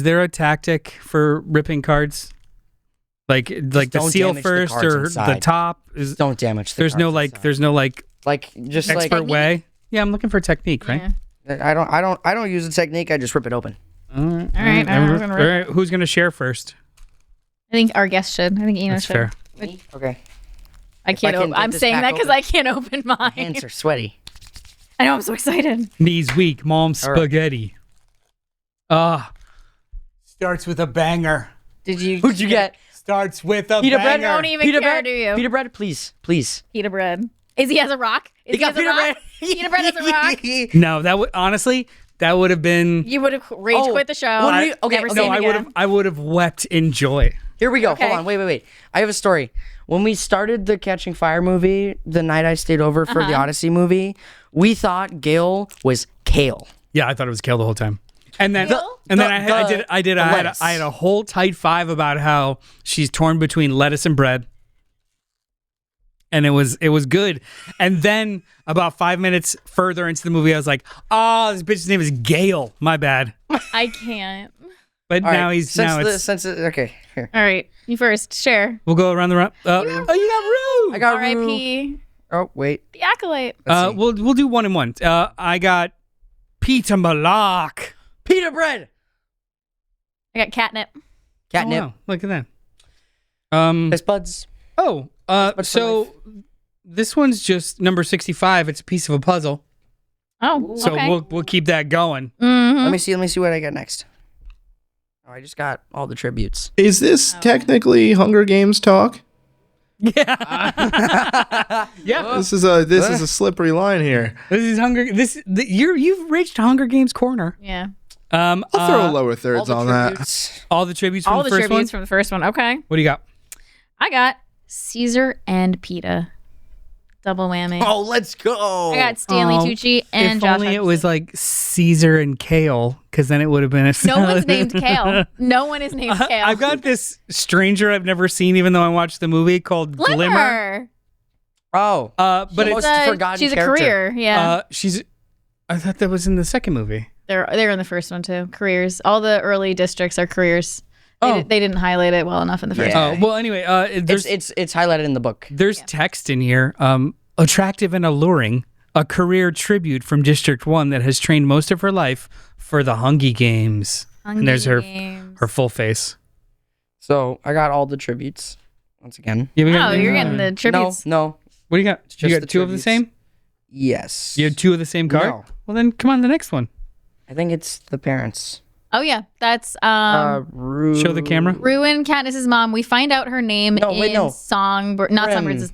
Speaker 1: there a tactic for ripping cards? Like the
Speaker 2: don't
Speaker 1: seal
Speaker 2: damage the
Speaker 1: first
Speaker 2: cards
Speaker 1: or the
Speaker 2: inside.
Speaker 1: top? Is
Speaker 2: Don't damage the
Speaker 1: there's no
Speaker 2: cards
Speaker 1: like
Speaker 2: inside.
Speaker 1: there's no like
Speaker 2: just
Speaker 1: expert
Speaker 2: like
Speaker 1: way? Yeah, I'm looking for technique, right?
Speaker 3: Yeah.
Speaker 2: I don't use a technique. I just rip it open.
Speaker 3: All right,
Speaker 1: All right, who's gonna share first?
Speaker 3: I think our guest should. I think Ina
Speaker 1: That's
Speaker 3: should.
Speaker 1: fair.
Speaker 2: Okay.
Speaker 3: I can't.
Speaker 2: can get
Speaker 3: I'm
Speaker 2: this
Speaker 3: saying
Speaker 2: back
Speaker 3: that because
Speaker 2: open.
Speaker 3: I can't open mine.
Speaker 2: Hands are sweaty.
Speaker 3: I know. I'm so excited.
Speaker 1: Knees weak, mom
Speaker 2: All right.
Speaker 1: spaghetti. Starts with a banger.
Speaker 3: Did you?
Speaker 2: Who'd you get?
Speaker 1: Starts with a
Speaker 2: Pita bread?
Speaker 1: banger.
Speaker 3: Don't even
Speaker 2: Pita
Speaker 3: care,
Speaker 2: bread?
Speaker 3: do you?
Speaker 2: Pita bread, please. Please.
Speaker 3: Pita bread. Is he has a rock? Is he has a rock? Pita bread has a rock.
Speaker 1: No, that would honestly that would have been.
Speaker 3: You would have rage
Speaker 2: Oh,
Speaker 3: quit the show.
Speaker 2: what do you- okay,
Speaker 3: Never
Speaker 2: okay,
Speaker 3: seen
Speaker 1: No,
Speaker 3: him again.
Speaker 1: I would have wept in joy.
Speaker 2: Here we go.
Speaker 3: Okay.
Speaker 2: Hold on. Wait. I have a story. When we started the Catching Fire movie, the night I stayed over for the Odyssey movie, we thought Gail was Kale.
Speaker 1: Yeah, I thought it was Kale the whole time. And then,
Speaker 3: Kale?
Speaker 1: I had a whole tight 5 about how she's torn between lettuce and bread, and it was good. And then about 5 minutes further into the movie, I was like, "Oh, this bitch's name is Gail. My bad."
Speaker 3: I can't.
Speaker 1: But
Speaker 2: All
Speaker 1: now
Speaker 2: right,
Speaker 1: he's now it's.
Speaker 2: okay. Here.
Speaker 3: All right, you first. Share.
Speaker 1: We'll go around the round. Oh, you got Rue.
Speaker 2: I got Rue.
Speaker 3: R.I.P.
Speaker 2: Oh wait.
Speaker 3: The acolyte.
Speaker 2: Let's see.
Speaker 1: We'll do 1 and 1. I got Peter Malak.
Speaker 2: Pita bread.
Speaker 3: I got catnip.
Speaker 2: Catnip.
Speaker 1: Oh, wow. Look at that.
Speaker 2: Best buds.
Speaker 1: Oh,
Speaker 2: But for
Speaker 1: so this one's just number 65. It's a piece of a puzzle.
Speaker 3: Oh,
Speaker 1: so
Speaker 3: okay.
Speaker 1: we'll keep that going.
Speaker 3: Mm-hmm.
Speaker 2: Let me see what I got next. Oh, I just got all the tributes.
Speaker 5: Is this technically Hunger Games talk?
Speaker 1: Yeah. Yeah.
Speaker 5: This is a slippery line here.
Speaker 1: This is you've reached Hunger Games corner.
Speaker 3: Yeah.
Speaker 5: I'll throw lower thirds on that.
Speaker 1: All the tributes from the first one?
Speaker 3: From the first one. Okay.
Speaker 1: What do you got?
Speaker 3: I got Caesar and PETA. Double whammy.
Speaker 2: Oh, let's go.
Speaker 3: I got Stanley Tucci and
Speaker 1: if
Speaker 3: Josh
Speaker 1: only
Speaker 3: Hutcherson.
Speaker 1: it was like Caesar and Kale, because then it would have been a
Speaker 3: No one's named Kale. No one is named Kale.
Speaker 1: I've got this stranger I've never seen, even though I watched the movie, called Glimmer.
Speaker 2: Oh.
Speaker 1: But it's
Speaker 3: she's a career. Yeah.
Speaker 1: I thought that was in the second movie.
Speaker 3: They're in the first one too. Careers. All the early districts are careers. They didn't highlight it well enough in the first one.
Speaker 1: Oh, well, anyway,
Speaker 2: it's highlighted in the book.
Speaker 1: There's text in here. Attractive and alluring, a career tribute from District 1 that has trained most of her life for the Hunger Games. And there's her full face.
Speaker 2: So I got all the tributes once again.
Speaker 3: You're getting the tributes.
Speaker 2: No.
Speaker 1: What do you got?
Speaker 2: Just
Speaker 1: you got
Speaker 2: the
Speaker 1: two of the
Speaker 2: tributes.
Speaker 1: same?
Speaker 2: Yes.
Speaker 1: You had two of the same card?
Speaker 2: No.
Speaker 1: Well, then come on, the next one.
Speaker 2: I think it's the parents.
Speaker 3: Oh yeah, that's
Speaker 1: Show the camera.
Speaker 3: Ruin Katniss's mom. We find out her name in Songbird, not Songbirds.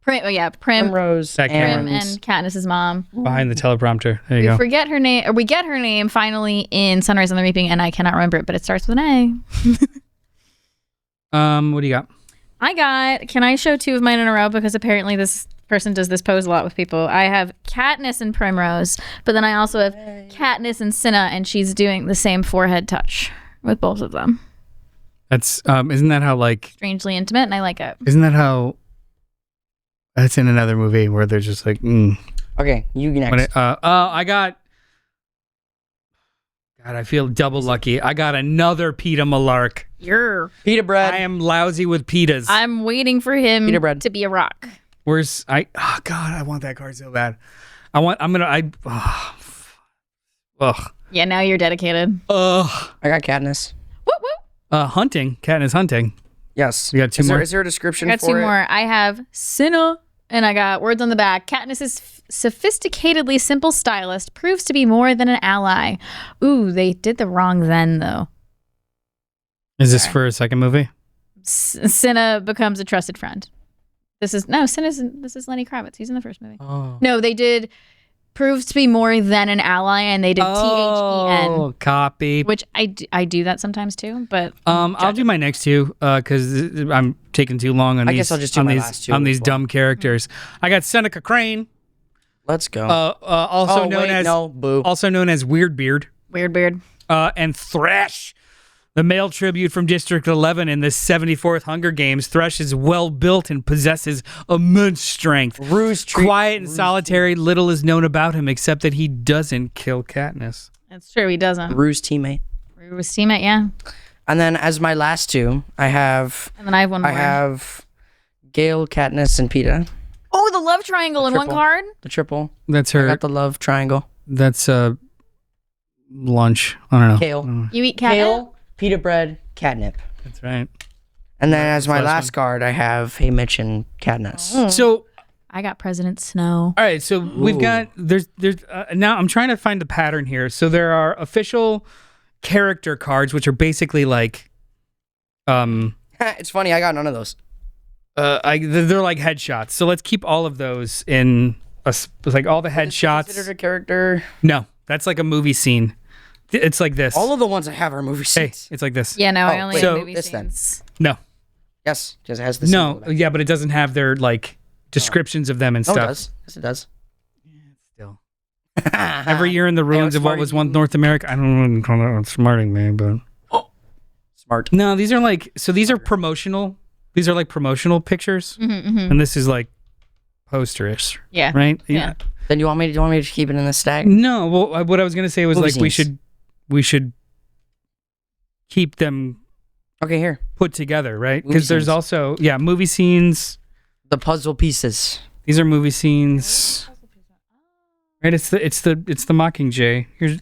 Speaker 3: Prim.
Speaker 2: Primrose
Speaker 3: Prim and Katniss's mom.
Speaker 1: Behind the teleprompter. There you go.
Speaker 3: Forget her name, or we get her name finally in Sunrise on the Reaping, and I cannot remember it, but it starts with an
Speaker 1: A. What do you got?
Speaker 3: Can I show two of mine in a row, because apparently this person does this pose a lot with people. I have Katniss and Primrose, but then I also have Katniss and Cinna, and she's doing the same forehead touch with both of them.
Speaker 1: That's isn't that how
Speaker 3: strangely intimate, and I like it.
Speaker 1: Isn't that how that's in another movie where they're just like
Speaker 2: Okay, you next.
Speaker 1: I got God, I feel double lucky. I got another PETA Malark.
Speaker 2: Pita bread.
Speaker 1: I am lousy with pitas.
Speaker 3: I'm waiting for him
Speaker 2: Pita bread.
Speaker 3: to be a rock.
Speaker 1: Where's I want that card so bad. Ugh.
Speaker 3: Yeah, now you're dedicated.
Speaker 2: I got Katniss.
Speaker 3: Woo woo.
Speaker 1: Hunting. Katniss hunting.
Speaker 2: Yes.
Speaker 1: You got two more?
Speaker 2: Is there a description
Speaker 3: I got
Speaker 2: for
Speaker 3: two
Speaker 2: it?
Speaker 3: more. I have Cinna, and I got words on the back. Katniss's sophisticatedly simple stylist proves to be more than an ally. Ooh, they did the wrong then, though.
Speaker 1: Is this for a second movie?
Speaker 3: Cinna becomes a trusted friend. This is Lenny Kravitz. He's in the first movie.
Speaker 1: Oh.
Speaker 3: No, they did proves to be more than an ally, and they did THEN.
Speaker 1: Oh, copy.
Speaker 3: Which I do that sometimes too, but
Speaker 1: I'll do my next two because I'm taking too long on
Speaker 2: I
Speaker 1: these.
Speaker 2: guess I'll just do my last two
Speaker 1: on these
Speaker 2: as well.
Speaker 1: dumb characters. I got Seneca Crane.
Speaker 2: Let's go.
Speaker 1: Also known as Weird Beard.
Speaker 3: Weird Beard.
Speaker 1: And Thresh. The male tribute from District 11 in the 74th Hunger Games. Thresh is well built and possesses immense strength. Quiet and solitary, little is known about him except that he doesn't kill Katniss.
Speaker 3: That's true, he doesn't.
Speaker 2: Rue's teammate.
Speaker 3: Yeah.
Speaker 2: And then as my last two, I have...
Speaker 3: And then I have one more.
Speaker 2: I have Gale, Katniss, and PETA.
Speaker 3: Oh, the love triangle in one card?
Speaker 2: The triple.
Speaker 1: That's her.
Speaker 2: I got the love triangle.
Speaker 1: That's lunch. I don't know.
Speaker 2: Kale.
Speaker 3: You eat catnip?
Speaker 2: Kale, pita bread, catnip.
Speaker 1: That's right.
Speaker 2: And then as my last card, I have Hey Mitch and Katniss.
Speaker 1: So
Speaker 3: I got President Snow.
Speaker 1: all right, so we've got there's now I'm trying to find the pattern here. So there are official character cards, which are basically like
Speaker 2: It's funny, I got none of those.
Speaker 1: they're like headshots. So let's keep all of those in like all the headshots.
Speaker 2: Considered a character?
Speaker 1: No, that's like a movie scene. It's like this.
Speaker 2: All of the ones I have are movie
Speaker 1: Hey,
Speaker 2: scenes.
Speaker 1: it's like this.
Speaker 3: Yeah, no, I only
Speaker 1: so
Speaker 3: have movie
Speaker 2: this then.
Speaker 3: scenes.
Speaker 1: No,
Speaker 2: Yes, because it has the
Speaker 1: no,
Speaker 2: symbol.
Speaker 1: yeah, but it doesn't have their like descriptions of them and
Speaker 2: No, it
Speaker 1: stuff.
Speaker 2: does. Yes, it does.
Speaker 1: Still, every year in the ruins of what was once North America. I don't know if it's smarting me, but
Speaker 2: Smart.
Speaker 1: no, these are like these are promotional. These are like promotional pictures, and this is like posterish.
Speaker 3: Yeah.
Speaker 1: Right.
Speaker 3: Yeah.
Speaker 2: Then you want me to keep it in the stack?
Speaker 1: No, well, what I was gonna say was
Speaker 2: Movie
Speaker 1: like
Speaker 2: scenes.
Speaker 1: we should keep them
Speaker 2: Okay, here.
Speaker 1: put together, right?
Speaker 2: Movie
Speaker 1: Because there's
Speaker 2: scenes.
Speaker 1: also movie scenes.
Speaker 2: The puzzle pieces.
Speaker 1: These are movie scenes. Right, it's the Mockingjay. Here's.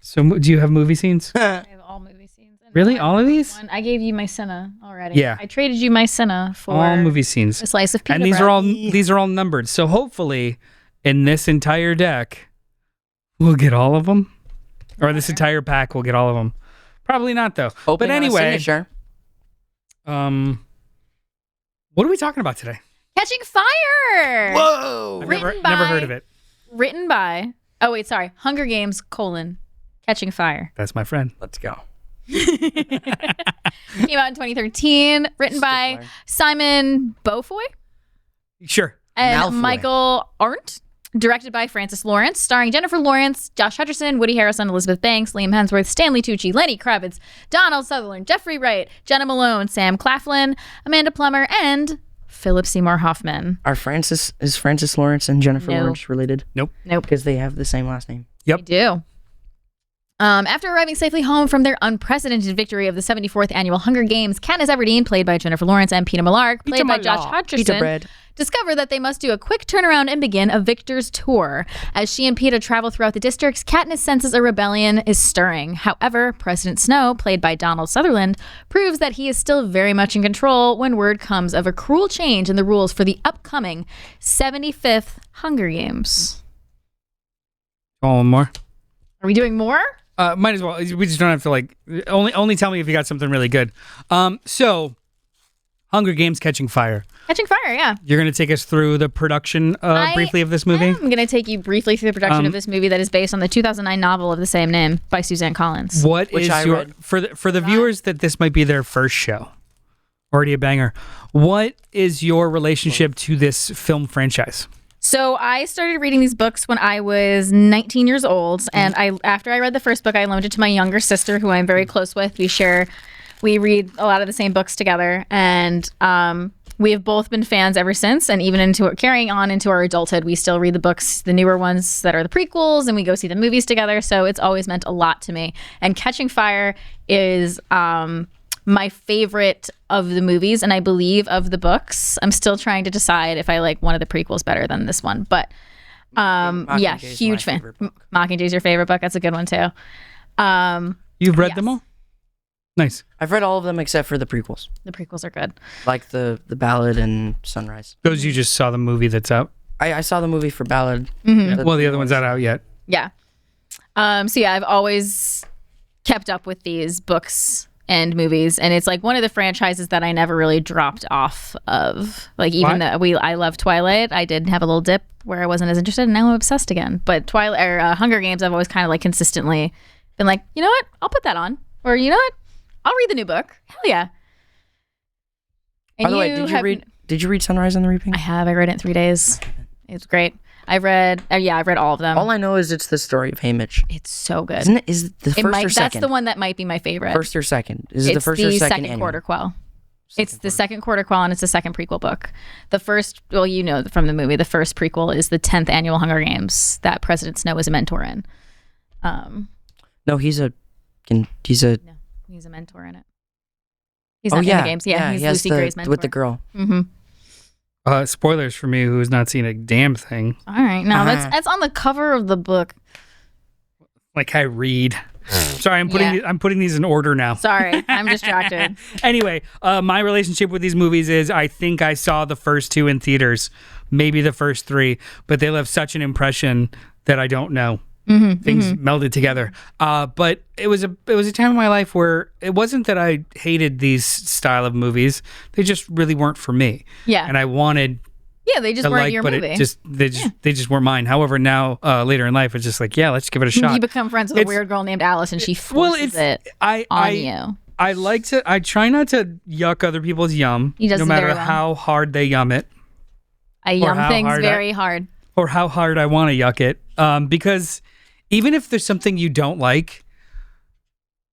Speaker 1: So do you have movie scenes?
Speaker 3: I have all movie scenes.
Speaker 1: Really? All of these?
Speaker 3: I gave you my Senna already.
Speaker 1: Yeah.
Speaker 3: I traded you my Senna for
Speaker 1: all movie scenes.
Speaker 3: a slice of pizza
Speaker 1: And these
Speaker 3: bread.
Speaker 1: are all numbered. So hopefully in this entire deck we'll get all of them. Or this entire pack will get all of them. Probably not though.
Speaker 2: Hoping
Speaker 1: but
Speaker 2: on a
Speaker 1: anyway,
Speaker 2: signature.
Speaker 1: what are we talking about today?
Speaker 3: Catching Fire.
Speaker 2: Whoa!
Speaker 1: I've never heard of it.
Speaker 3: Written by, Hunger Games, Catching Fire.
Speaker 1: That's my friend.
Speaker 2: Let's go.
Speaker 3: Came out in 2013. Written by Simon Beaufoy
Speaker 1: Sure.
Speaker 3: and
Speaker 2: Malfoy.
Speaker 3: Michael Arndt. Directed by Francis Lawrence. Starring Jennifer Lawrence, Josh Hutcherson, Woody Harrelson, Elizabeth Banks, Liam Hemsworth, Stanley Tucci, Lenny Kravitz, Donald Sutherland, Jeffrey Wright, Jenna Malone, Sam Claflin, Amanda Plummer, and Philip Seymour Hoffman.
Speaker 2: Is Francis Lawrence and Jennifer
Speaker 3: No.
Speaker 2: Lawrence related?
Speaker 1: Nope.
Speaker 2: Because they have the same last name.
Speaker 1: Yep.
Speaker 3: They do. After arriving safely home from their unprecedented victory of the 74th annual Hunger Games, Katniss Everdeen, played by Jennifer Lawrence, and Peeta Mellark, played by Josh
Speaker 2: Pizza
Speaker 3: Hutcherson,
Speaker 2: bread.
Speaker 3: discover that they must do a quick turnaround and begin a victor's tour. As she and Peeta travel throughout the districts, Katniss senses a rebellion is stirring. However, President Snow, played by Donald Sutherland, proves that he is still very much in control when word comes of a cruel change in the rules for the upcoming 75th Hunger Games.
Speaker 1: All more.
Speaker 3: Are we doing more?
Speaker 1: Might as well. We just don't have to only tell me if you got something really good. So Hunger Games Catching Fire.
Speaker 3: Catching Fire, yeah.
Speaker 1: You're going to take us through the production briefly of this movie?
Speaker 3: I'm going to take you briefly through the production of this movie that is based on the 2009 novel of the same name by Suzanne Collins.
Speaker 2: Which I read.
Speaker 1: For the viewers that this might be their first show, already a banger, what is your relationship to this film franchise?
Speaker 3: So I started reading these books when I was 19 years old, and after I read the first book, I loaned it to my younger sister, who I'm very close with. We read a lot of the same books together, and we have both been fans ever since. And even carrying on into our adulthood, we still read the books, the newer ones that are the prequels, and we go see the movies together. So it's always meant a lot to me. And Catching Fire is my favorite of the movies, and I believe of the books. I'm still trying to decide if I like one of the prequels better than this one, but yeah, huge fan. Mockingjade's your favorite book? That's a good one too.
Speaker 1: You've read them all? Nice.
Speaker 2: I've read all of them except for the prequels.
Speaker 3: The prequels are good.
Speaker 2: Like the Ballad and Sunrise.
Speaker 1: Those you just saw the movie that's out?
Speaker 2: I saw the movie for Ballad.
Speaker 1: Yeah. Well, the other one's not out yet.
Speaker 3: Yeah. So yeah, I've always kept up with these books and movies, and it's like one of the franchises that I never really dropped off of. Like, even though I love Twilight, I did have a little dip where I wasn't as interested, and now I'm obsessed again. But Twilight or Hunger Games, I've always kind of like consistently been like, you know what, I'll put that on, or you know what, I'll read the new book. Hell yeah. And
Speaker 2: by the way, did you read Sunrise on the Reaping?
Speaker 3: I have. I read it in 3 days. It's great. I've read all of them.
Speaker 2: All I know is it's the story of Haymitch.
Speaker 3: It's so good.
Speaker 2: Isn't it? Is it the first or second?
Speaker 3: That's the one that might be my favorite.
Speaker 2: First or second? Is it the first or second?
Speaker 3: Second quarter quell. It's the second quarter quell, and it's the second prequel book. The first, well, you know from the movie, the first prequel is the 10th annual Hunger Games that President Snow is a mentor in.
Speaker 2: No, he's a
Speaker 3: mentor in it. He's not in the games. Yeah, he's Lucy Gray's mentor.
Speaker 2: With the girl.
Speaker 3: Mm-hmm.
Speaker 1: Spoilers for me, who's not seen a damn thing.
Speaker 3: All right, now that's on the cover of the book.
Speaker 1: Like I read. Sorry, I'm putting these in order now.
Speaker 3: Sorry, I'm distracted.
Speaker 1: Anyway, my relationship with these movies is I think I saw the first two in theaters, maybe the first three, but they left such an impression that I don't know. Things melded together. But it was a time in my life where it wasn't that I hated these style of movies; they just really weren't for me.
Speaker 3: Yeah,
Speaker 1: and I wanted.
Speaker 3: Yeah, they just weren't your movie.
Speaker 1: But they just weren't mine. However, now later in life, it's just like, yeah, let's give it a shot.
Speaker 3: You become friends with a weird girl named Alice, and she forces it on you.
Speaker 1: I try not to yuck other people's yum, no matter how hard they yum it.
Speaker 3: I yum things very hard.
Speaker 1: Or how hard I want to yuck it, because even if there's something you don't like,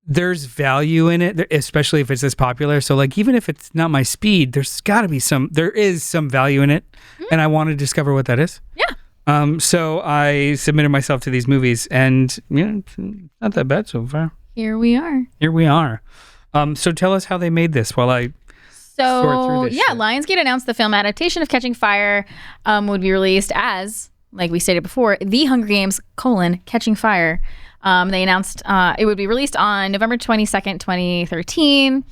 Speaker 1: there's value in it, especially if it's this popular. So like, even if it's not my speed, there is some value in it, and I want to discover what that is.
Speaker 3: Yeah.
Speaker 1: So I submitted myself to these movies, and it's not that bad so far.
Speaker 3: Here we are.
Speaker 1: So tell us how they made this while I sort through this shit.
Speaker 3: Lionsgate announced the film adaptation of Catching Fire would be released as like we stated before, The Hunger Games: Catching Fire. They announced it would be released on November 22nd, 2013.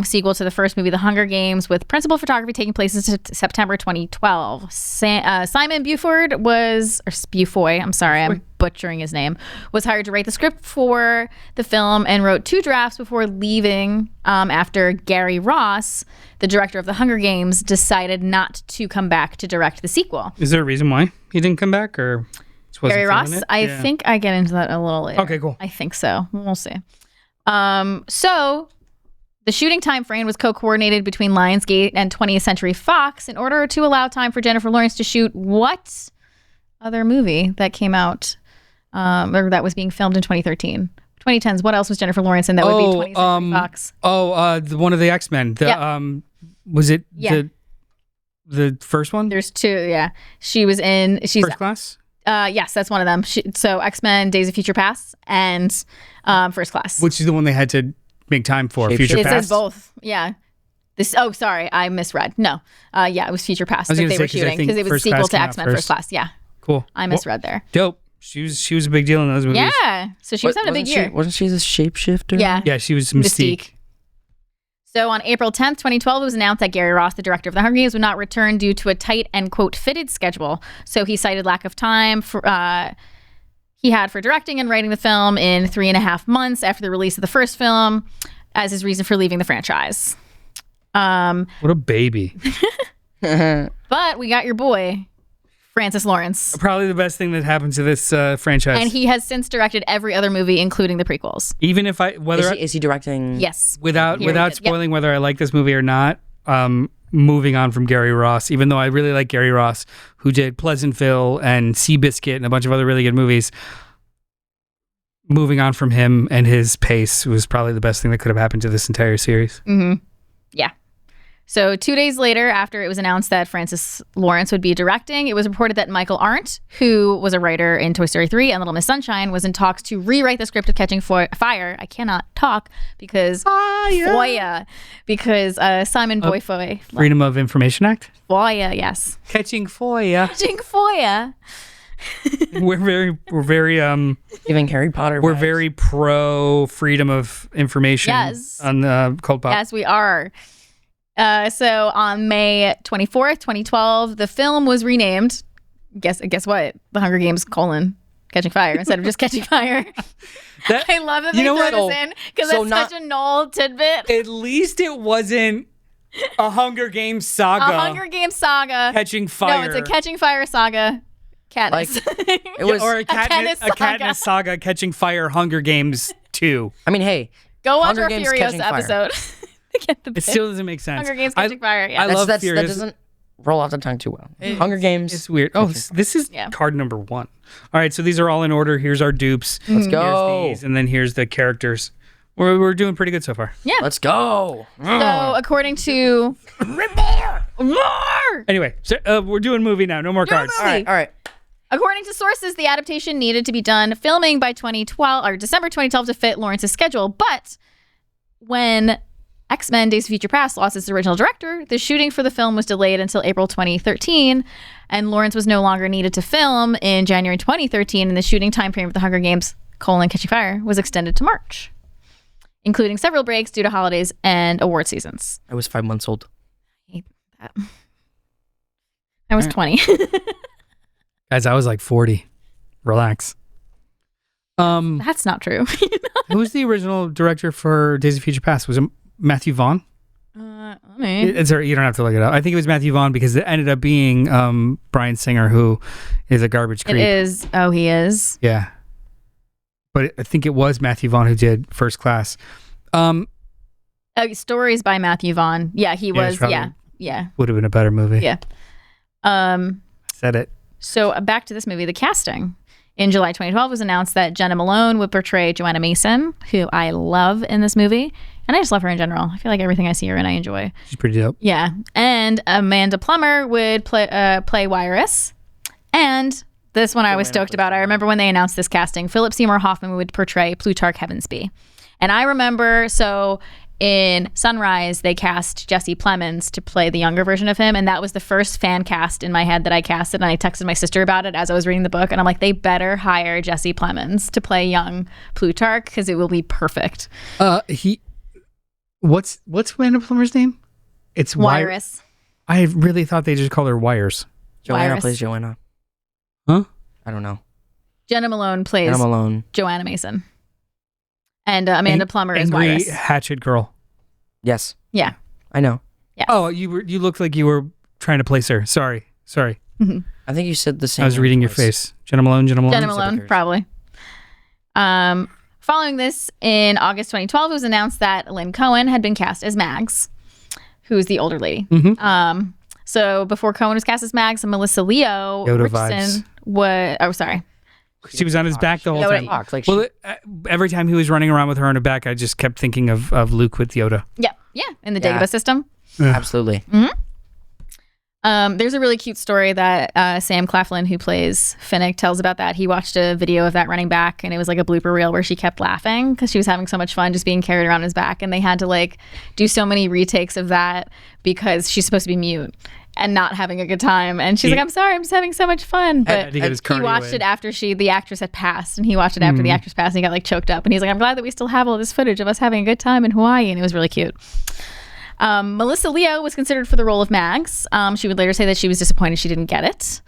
Speaker 3: Sequel to the first movie, The Hunger Games, with principal photography taking place in September 2012. Simon Beaufoy, I'm sorry, I'm butchering his name, was hired to write the script for the film and wrote 2 drafts before leaving after Gary Ross, the director of The Hunger Games, decided not to come back to direct the sequel.
Speaker 1: Is there a reason why he didn't come back, or
Speaker 3: Gary Ross? I think I get into that a little later.
Speaker 1: Okay, cool.
Speaker 3: I think so. We'll see. So the shooting time frame was co-coordinated between Lionsgate and 20th Century Fox in order to allow time for Jennifer Lawrence to shoot what other movie that came out or that was being filmed in 2013? 2010s. What else was Jennifer Lawrence in that would be 20th Century Fox?
Speaker 1: One of the X-Men. Was it the first one?
Speaker 3: There's 2. Yeah, she's
Speaker 1: First Class.
Speaker 3: Yes, that's one of them. So X-Men: Days of Future Past and First Class,
Speaker 1: which is the one they had to make time for. Future Past.
Speaker 3: It says both. Yeah. Sorry, I misread. No. It was Future Past that they were shooting because it was a sequel to X-Men First Class. Yeah.
Speaker 1: Cool.
Speaker 3: I misread there.
Speaker 1: Dope. She was a big deal in those movies.
Speaker 3: Yeah. So she was having a big year.
Speaker 2: Wasn't she the shapeshifter?
Speaker 3: Yeah.
Speaker 1: Yeah, she was Mystique.
Speaker 3: So on April 10th, 2012, it was announced that Gary Ross, the director of The Hunger Games, would not return due to a tight and, quote, fitted schedule. So he cited lack of time he had for directing and writing the film in 3.5 months after the release of the first film as his reason for leaving the franchise.
Speaker 1: What a baby.
Speaker 3: But we got your boy, Francis Lawrence.
Speaker 1: Probably the best thing that happened to this franchise.
Speaker 3: And he has since directed every other movie, including the prequels.
Speaker 1: Even if
Speaker 2: is he directing?
Speaker 3: Yes.
Speaker 1: Without spoiling whether I like this movie or not, moving on from Gary Ross, even though I really like Gary Ross, who did Pleasantville and Seabiscuit and a bunch of other really good movies, moving on from him and his pace was probably the best thing that could have happened to this entire series.
Speaker 3: Mm-hmm. Yeah. So 2 days later, after it was announced that Francis Lawrence would be directing, it was reported that Michael Arndt, who was a writer in Toy Story 3 and Little Miss Sunshine, was in talks to rewrite the script of Catching Fire. I cannot talk because Simon Beaufoy.
Speaker 1: Freedom of Information Act?
Speaker 3: FOIA, yes.
Speaker 1: Catching Foya.
Speaker 3: Catching Foya.
Speaker 1: We're very
Speaker 2: giving Harry Potter.
Speaker 1: We're
Speaker 2: vibes.
Speaker 1: very pro freedom of information.
Speaker 3: Yes.
Speaker 1: On CultPOP.
Speaker 3: Yes, we are. So on May 24th, 2012, the film was renamed. Guess what? The Hunger Games: Catching Fire instead of just Catching Fire. I love that they throw this in because it's such a Noel tidbit.
Speaker 1: At least it wasn't a Hunger Games saga.
Speaker 3: A Hunger Games saga.
Speaker 1: Catching Fire.
Speaker 3: No, it's a Catching Fire saga. Katniss.
Speaker 1: It was a Katniss saga. Catching Fire. Hunger Games 2.
Speaker 2: I mean, hey,
Speaker 3: go watch our Furious episode.
Speaker 1: It still doesn't make sense.
Speaker 3: Hunger Games: Catching Fire. Yeah.
Speaker 1: I love Furious.
Speaker 2: That doesn't roll off the tongue too well. Hunger Games.
Speaker 1: It's weird. Oh, this is card number 1. All right, so these are all in order. Here's our dupes.
Speaker 2: Let's go.
Speaker 1: Here's these, and then here's the characters. We're doing pretty good so far.
Speaker 3: Yeah.
Speaker 2: Let's go.
Speaker 3: So according to more.
Speaker 1: Anyway, so, we're doing movie now. No more cards.
Speaker 2: All right.
Speaker 3: According to sources, the adaptation needed to be done filming by December 2012 to fit Lawrence's schedule. But when X-Men: Days of Future Past lost its original director, the shooting for the film was delayed until April 2013, and Lawrence was no longer needed to film in January 2013, and the shooting time frame of The Hunger Games: Catching Fire was extended to March, including several breaks due to holidays and award seasons.
Speaker 2: I was 5 months old.
Speaker 3: I hate that. I was 20.
Speaker 1: Guys, I was like 40. Relax.
Speaker 3: That's not true.
Speaker 1: Who was the original director for Days of Future Past? Was it Matthew Vaughn? You don't have to look it up. I think it was Matthew Vaughn because it ended up being Bryan Singer, who is a garbage creep.
Speaker 3: It is. Oh, he is?
Speaker 1: Yeah. But I think it was Matthew Vaughn who did First Class.
Speaker 3: Stories by Matthew Vaughn. Yeah, he was. Yeah.
Speaker 1: Would have been a better movie.
Speaker 3: Yeah.
Speaker 1: Said it.
Speaker 3: So back to this movie, the casting. In July 2012, it was announced that Jenna Malone would portray Joanna Mason, who I love in this movie. And I just love her in general. I feel like everything I see her in, I enjoy.
Speaker 1: She's pretty dope.
Speaker 3: Yeah. And Amanda Plummer would play Wyrus. And this one I was stoked about. I remember when they announced this casting, Philip Seymour Hoffman would portray Plutarch Heavensbee. And I remember, so in Sunrise, they cast Jesse Plemons to play the younger version of him, and that was the first fan cast in my head that I casted, and I texted my sister about it as I was reading the book, and I'm like, they better hire Jesse Plemons to play young Plutarch, because it will be perfect.
Speaker 1: What's Amanda Plummer's name? It's
Speaker 3: Wyrus.
Speaker 1: I really thought they just called her Wires.
Speaker 2: Joanna plays Joanna.
Speaker 1: Huh?
Speaker 2: I don't know.
Speaker 3: Jenna Malone plays Joanna Mason. And Amanda Plummer is
Speaker 1: Angry
Speaker 3: Wyrus.
Speaker 1: Hatchet Girl.
Speaker 2: Yes.
Speaker 3: Yeah.
Speaker 2: I know.
Speaker 3: Yes.
Speaker 1: Oh, you looked like you were trying to place her. Sorry.
Speaker 3: Mm-hmm.
Speaker 2: I think you said the same.
Speaker 1: I was reading your face. Jenna Malone.
Speaker 3: Jenna Malone, probably. Following this, in August 2012, it was announced that Lynn Cohen had been cast as Mags, who's the older lady.
Speaker 1: Mm-hmm.
Speaker 3: So before Cohen was cast as Mags, Melissa Leo Richardson was... Oh, sorry.
Speaker 1: She was on his back the whole time. Every time he was running around with her on her back, I just kept thinking of Luke with Yoda.
Speaker 3: Yeah, in the Dagobah system.
Speaker 2: Absolutely.
Speaker 3: Mm-hmm. There's a really cute story that Sam Claflin, who plays Finnick, tells about that. He watched a video of that running back, and it was like a blooper reel where she kept laughing because she was having so much fun just being carried around his back, and they had to like do so many retakes of that because she's supposed to be mute and not having a good time. And she's like, I'm sorry, I'm just having so much fun. But he watched it after the actress had passed, and he watched it after the actress passed, and he got like choked up. And he's like, I'm glad that we still have all this footage of us having a good time in Hawaii. And it was really cute. Melissa Leo was considered for the role of Mags. She would later say that she was disappointed she didn't get it.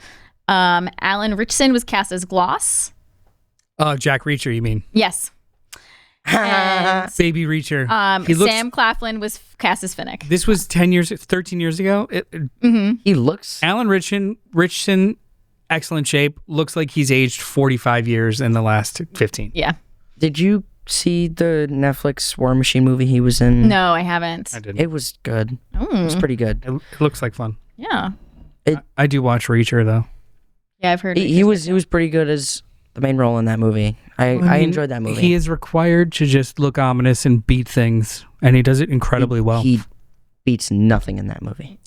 Speaker 3: Alan Ritchson was cast as Gloss.
Speaker 1: Jack Reacher, you mean?
Speaker 3: Yes.
Speaker 1: Baby Reacher.
Speaker 3: Sam Claflin was cast as Finnick.
Speaker 1: This was 13 years ago.
Speaker 2: He looks...
Speaker 1: Alan Ritchson, excellent shape. Looks like he's aged 45 years in the last 15.
Speaker 3: Yeah.
Speaker 2: Did you see the Netflix War Machine movie he was in?
Speaker 3: No, I haven't.
Speaker 1: I didn't.
Speaker 2: It was good. It was pretty good.
Speaker 1: It looks like fun.
Speaker 3: Yeah.
Speaker 1: I do watch Reacher, though.
Speaker 3: Yeah, I've heard
Speaker 2: he was pretty good as the main role in that movie. I enjoyed that movie.
Speaker 1: He is required to just look ominous and beat things, and he does it incredibly well.
Speaker 2: He beats nothing in that movie.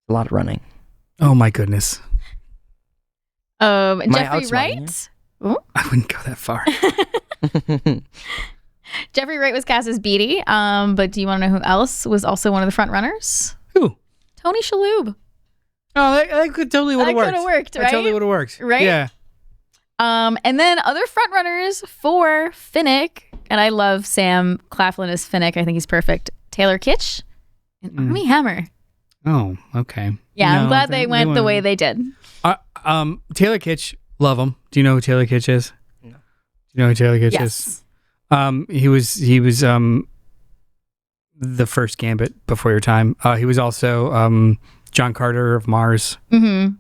Speaker 2: A lot of running.
Speaker 1: Oh my goodness.
Speaker 3: Jeffrey Wright?
Speaker 1: I wouldn't go that far.
Speaker 3: Jeffrey Wright was cast as Beatty, but do you want to know who else was also one of the front runners?
Speaker 1: Who?
Speaker 3: Tony Shalhoub.
Speaker 1: Oh, that could totally would have worked.
Speaker 3: That could have worked, right?
Speaker 1: That totally would have worked.
Speaker 3: Right?
Speaker 1: Yeah.
Speaker 3: And then other front runners for Finnick, and I love Sam Claflin as Finnick. I think he's perfect. Taylor Kitsch and Armie Hammer.
Speaker 1: Oh, okay.
Speaker 3: Yeah, I'm glad they went the way they did.
Speaker 1: Taylor Kitsch, love him. Do you know who Taylor Kitsch is? No. Do you know who Taylor Kitsch is? He was the first Gambit before your time. He was also John Carter of Mars. Mm-hmm.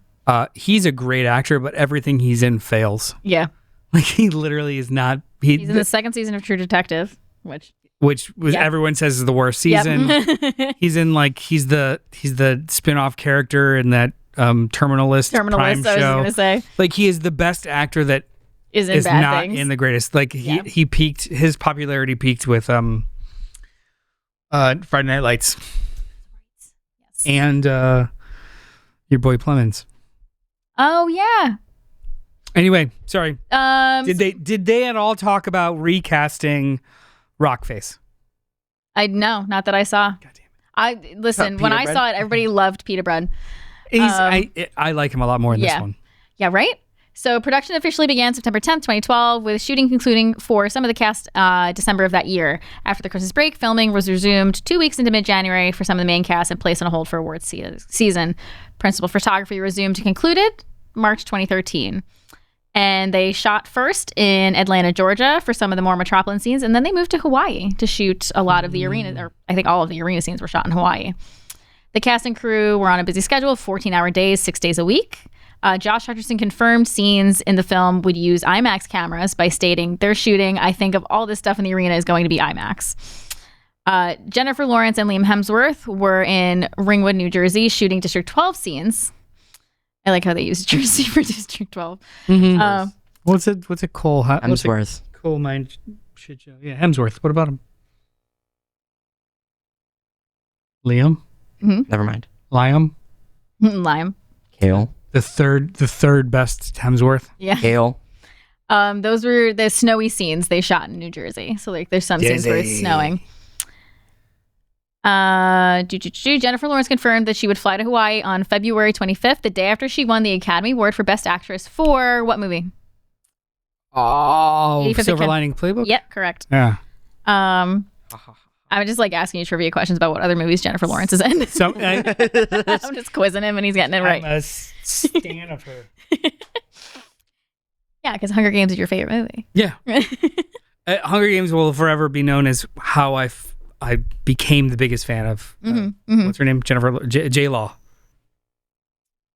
Speaker 1: He's a great actor, but everything he's in fails.
Speaker 3: Yeah.
Speaker 1: Like he literally is not.
Speaker 3: He's in the second season of True Detective, which was
Speaker 1: everyone says is the worst season.
Speaker 3: Yep.
Speaker 1: He's the spin-off character in that Terminalist Prime
Speaker 3: I was
Speaker 1: show.
Speaker 3: gonna say.
Speaker 1: Like he is the best actor that
Speaker 3: is
Speaker 1: not in the greatest. Like he peaked. His popularity peaked with Friday Night Lights. Yes. And your boy Plemons.
Speaker 3: Oh yeah.
Speaker 1: Anyway, sorry. Did they at all talk about recasting Rockface?
Speaker 3: No, not that I saw. God damn it. When I saw it, everybody loved Peter Bread.
Speaker 1: I like him a lot more in this one.
Speaker 3: Yeah, right? So production officially began September 10th, 2012, with shooting concluding for some of the cast December of that year. After the Christmas break, filming was resumed 2 weeks into mid-January for some of the main cast and placed on hold for awards season. Principal photography resumed and concluded March 2013. And they shot first in Atlanta, Georgia for some of the more metropolitan scenes, and then they moved to Hawaii to shoot a lot of the arena, or I think all of the arena scenes were shot in Hawaii. The cast and crew were on a busy schedule of 14-hour days, 6 days a week. Josh Hutcherson confirmed scenes in the film would use IMAX cameras by stating, they're shooting, I think of all this stuff in the arena is going to be IMAX. Jennifer Lawrence and Liam Hemsworth were in Ringwood, New Jersey, shooting District 12 scenes. I like how they use Jersey for District 12.
Speaker 1: Mm-hmm. What's it Cole?
Speaker 2: Hemsworth.
Speaker 1: Coal mine shit show. Yeah, Hemsworth. What about him? Liam?
Speaker 3: Mm-hmm.
Speaker 2: Never mind.
Speaker 1: Liam?
Speaker 3: Liam.
Speaker 2: Kale.
Speaker 1: The third best Hemsworth.
Speaker 3: Yeah.
Speaker 2: Kale.
Speaker 3: Those were the snowy scenes they shot in New Jersey. So like there's some scenes where it's snowing. Jennifer Lawrence confirmed that she would fly to Hawaii on February 25th, the day after she won the Academy Award for Best Actress for what movie?
Speaker 1: Oh, Silver Lining Playbook?
Speaker 3: Yep, correct.
Speaker 1: Yeah.
Speaker 3: I would just like asking you trivia questions about what other movies Jennifer Lawrence is in.
Speaker 1: So,
Speaker 3: I'm just quizzing him and he's getting it right.
Speaker 1: I'm a stan of her.
Speaker 3: Yeah, because Hunger Games is your favorite movie.
Speaker 1: Yeah. Hunger Games will forever be known as how I became the biggest fan of, what's her name? Jennifer, J-Law.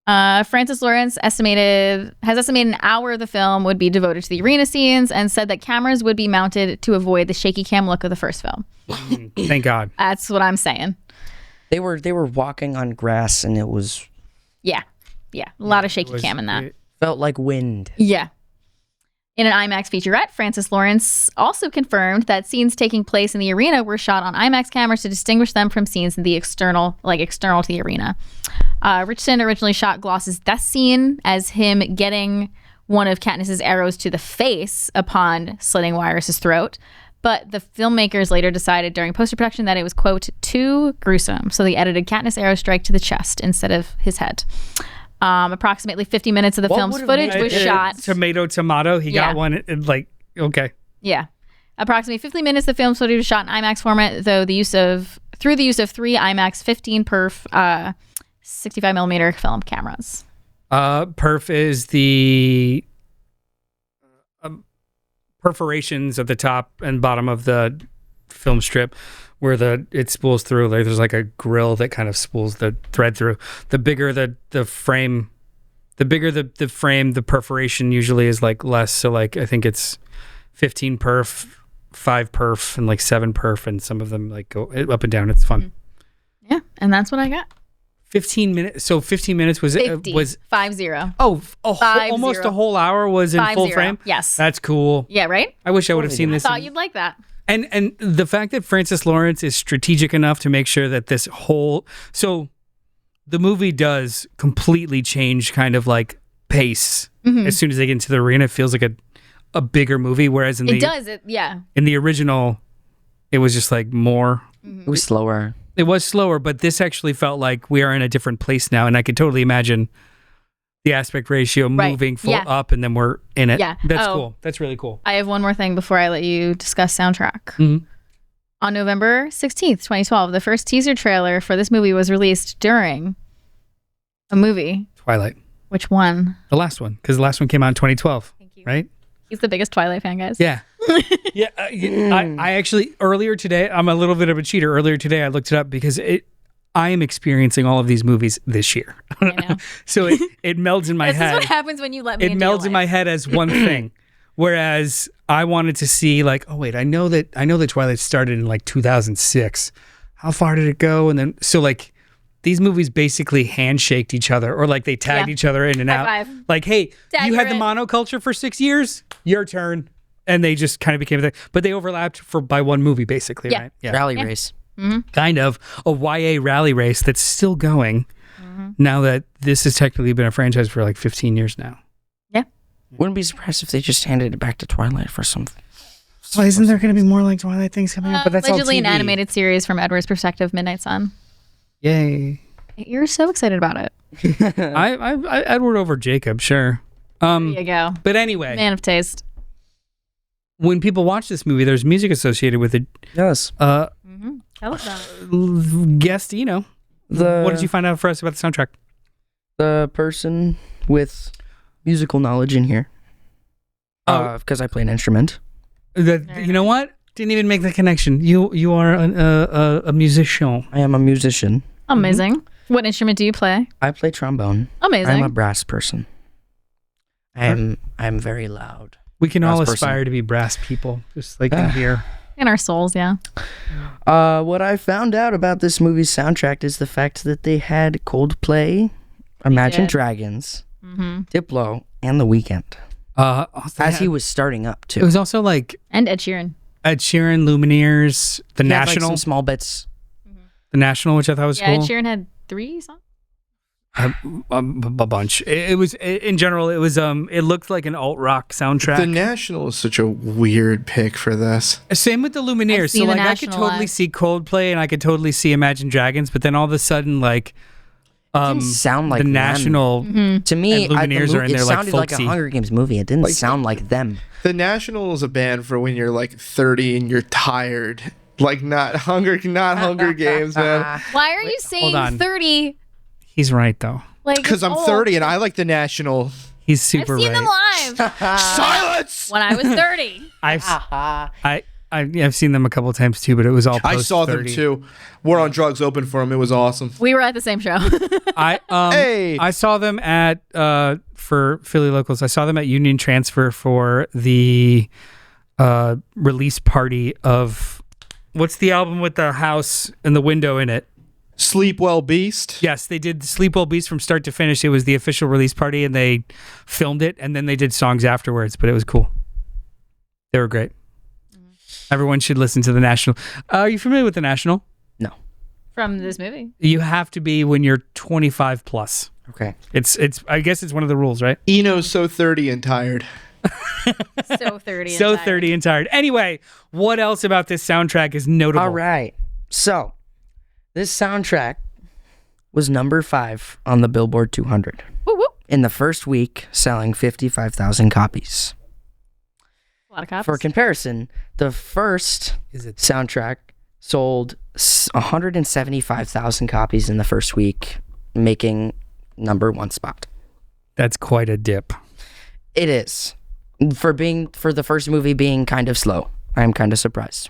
Speaker 3: Francis Lawrence has estimated an hour of the film would be devoted to the arena scenes and said that cameras would be mounted to avoid the shaky cam look of the first film.
Speaker 1: Thank God.
Speaker 3: That's what I'm saying.
Speaker 2: They were walking on grass and it was...
Speaker 3: Yeah. A lot of shaky cam in that.
Speaker 2: Felt like wind.
Speaker 3: Yeah. In an IMAX featurette, Francis Lawrence also confirmed that scenes taking place in the arena were shot on IMAX cameras to distinguish them from scenes in the external to the arena. Richardson originally shot Gloss's death scene as him getting one of Katniss's arrows to the face upon slitting Wyrus's throat, but the filmmakers later decided during post-production that it was, quote, too gruesome, so they edited Katniss' arrow strike to the chest instead of his head. Approximately 50 minutes of the film's footage was shot.
Speaker 1: Tomato. He got one. Okay.
Speaker 3: Yeah. Approximately 50 minutes of the film's footage was shot in IMAX format, though through the use of 3 IMAX 15 perf 65 millimeter film cameras.
Speaker 1: Perf is the perforations at the top and bottom of the film strip where it spools through. Like there's like a grill that kind of spools the thread through. The bigger the frame, the perforation usually is like less. So like I think it's 15 perf, 5 perf, and like 7 perf, and some of them like go up and down. It's fun.
Speaker 3: Yeah, and that's what I got.
Speaker 1: 15 minutes. So 15 minutes was
Speaker 3: 50,
Speaker 1: was
Speaker 3: 50.
Speaker 1: Oh, almost a whole hour was in
Speaker 3: 50.
Speaker 1: full frame.
Speaker 3: Yes,
Speaker 1: that's cool.
Speaker 3: Yeah, right.
Speaker 1: I wish I would have seen this.
Speaker 3: I thought you'd like that.
Speaker 1: And the fact that Francis Lawrence is strategic enough to make sure that this whole... So the movie does completely change kind of like pace. As soon as they get into the arena, it feels like a bigger movie, whereas in in the original, it was just like more...
Speaker 2: It was slower.
Speaker 1: It was slower, but this actually felt like we are in a different place now, and I could totally imagine the aspect ratio moving up, and then we're in it. Yeah. That's cool. That's really cool.
Speaker 3: I have one more thing before I let you discuss soundtrack. On November 16th, 2012, the first teaser trailer for this movie was released during a movie.
Speaker 1: Twilight.
Speaker 3: Which one?
Speaker 1: The last one, because the last one came out in 2012. Thank you. Right?
Speaker 3: He's the biggest Twilight fan, guys.
Speaker 1: Yeah. I actually, earlier today, I'm a little bit of a cheater. Earlier today, I looked it up because I am experiencing all of these movies this year.
Speaker 3: I know.
Speaker 1: So it melds in my head.
Speaker 3: This is what happens when you let me
Speaker 1: It melds in my head as one thing. Whereas I wanted to see like, oh wait, I know that Twilight started in like 2006. How far did it go? And then so like these movies basically handshaked each other, or like they tagged each other in and out.
Speaker 3: Five.
Speaker 1: Like, hey, you had the monoculture for 6 years, your turn. And they just kind of became a thing. But they overlapped by one movie, basically, right?
Speaker 2: Yeah. Rally race.
Speaker 1: Kind of. A YA rally race that's still going now that this has technically been a franchise for like 15 years now.
Speaker 3: Yeah.
Speaker 2: Wouldn't be surprised if they just handed it back to Twilight for some...
Speaker 1: Well, isn't there going to be more like Twilight things coming up? But that's
Speaker 3: allegedly
Speaker 1: all TV.
Speaker 3: An animated series from Edward's perspective, Midnight Sun.
Speaker 1: Yay.
Speaker 3: You're so excited about it.
Speaker 1: I Edward over Jacob, sure.
Speaker 3: There you go.
Speaker 1: But anyway.
Speaker 3: Man of taste.
Speaker 1: When people watch this movie, there's music associated with it.
Speaker 2: Yes.
Speaker 3: Tell us about it.
Speaker 1: Guest, what did you find out for us about the soundtrack?
Speaker 2: The person with musical knowledge in here. Because I play an instrument.
Speaker 1: You know what? Didn't even make the connection. You are a musician.
Speaker 2: I am a musician.
Speaker 3: Amazing. What instrument do you play?
Speaker 2: I play trombone.
Speaker 3: Amazing.
Speaker 2: I'm a brass person. I'm very loud.
Speaker 1: We can all aspire to be brass people, just like in here.
Speaker 3: In our souls, yeah.
Speaker 2: What I found out about this movie's soundtrack is the fact that they had Coldplay, Imagine Dragons, Diplo, and The Weeknd. As he was starting up, too.
Speaker 1: It was also like...
Speaker 3: And Ed Sheeran.
Speaker 1: Ed Sheeran, Lumineers, The National.
Speaker 2: Like some small bits.
Speaker 1: The National, which I thought was cool.
Speaker 3: Ed Sheeran had 3 songs?
Speaker 1: A bunch. It was in general. It was it looked like an alt rock soundtrack.
Speaker 5: The National is such a weird pick for this.
Speaker 1: Same with the Lumineers. So like I could totally see Coldplay and I could totally see Imagine Dragons, but then all of a sudden like
Speaker 2: didn't sound like
Speaker 1: the
Speaker 2: them.
Speaker 1: National
Speaker 2: to me.
Speaker 1: Lumineers are in there
Speaker 2: it
Speaker 1: like
Speaker 2: sounded like a Hunger Games movie. It didn't sound like them.
Speaker 5: The National is a band for when you're like 30 and you're tired. Like not Hunger Games, man.
Speaker 3: Why are you saying 30?
Speaker 1: He's right though.
Speaker 3: Like
Speaker 5: because I'm 30 and I like the National.
Speaker 1: He's super
Speaker 3: I've seen them live.
Speaker 5: Silence.
Speaker 3: When I was 30.
Speaker 1: I've seen them a couple of times too, but it was all post-30.
Speaker 5: I saw them too. War on Drugs opened for them. It was awesome.
Speaker 3: We were at the same show.
Speaker 1: I saw them at for Philly locals. I saw them at Union Transfer for the release party of what's the album with the house and the window in it?
Speaker 5: Sleep Well Beast.
Speaker 1: Yes, they did Sleep Well Beast from start to finish. It was the official release party, and they filmed it, and then they did songs afterwards. But it was cool. They were great. Everyone should listen to the National. Are you familiar with the National?
Speaker 2: No.
Speaker 3: From this movie?
Speaker 1: You have to be when you're 25 plus.
Speaker 2: Okay.
Speaker 1: It's. I guess it's one of the rules, right?
Speaker 5: Eno's so 30 and tired.
Speaker 3: So 30 and
Speaker 1: so
Speaker 3: tired.
Speaker 1: 30 and tired. Anyway, what else about this soundtrack is notable?
Speaker 2: All right. So, this soundtrack was number 5 on the Billboard 200.
Speaker 3: Woo woo.
Speaker 2: In the first week, selling 55,000 copies.
Speaker 3: A lot of copies.
Speaker 2: For comparison, the first soundtrack sold 175,000 copies in the first week, making number 1 spot.
Speaker 1: That's quite a dip.
Speaker 2: It is. For the first movie being kind of slow. I'm kind of surprised.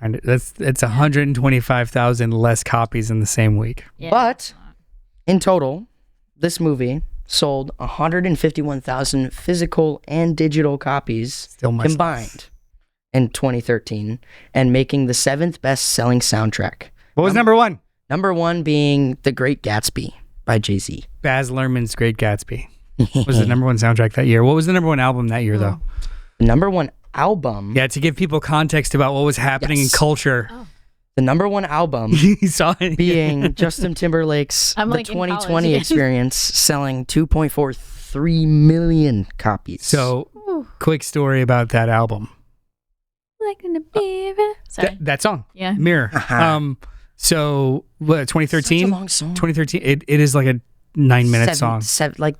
Speaker 1: It's 125,000 less copies in the same week.
Speaker 3: Yeah.
Speaker 2: But in total, this movie sold 151,000 physical and digital copies combined in 2013, and making the 7th best-selling soundtrack.
Speaker 1: What was number 1?
Speaker 2: Number 1 being The Great Gatsby by Jay-Z.
Speaker 1: Baz Luhrmann's Great Gatsby was the number 1 soundtrack that year. What was the number 1 album that year, though?
Speaker 2: The number 1 album.
Speaker 1: Yeah, to give people context about what was happening in culture.
Speaker 3: Oh.
Speaker 2: The number 1 album
Speaker 1: You saw it.
Speaker 2: being Justin Timberlake's The 2020 Experience, selling 2.43 million copies.
Speaker 1: So, quick story about that album.
Speaker 3: Like in a mirror. Sorry.
Speaker 1: That song.
Speaker 3: Yeah.
Speaker 1: Mirror. So, what, 2013?
Speaker 2: Such a long song.
Speaker 1: 2013. It is like a 9-minute song.
Speaker 2: Like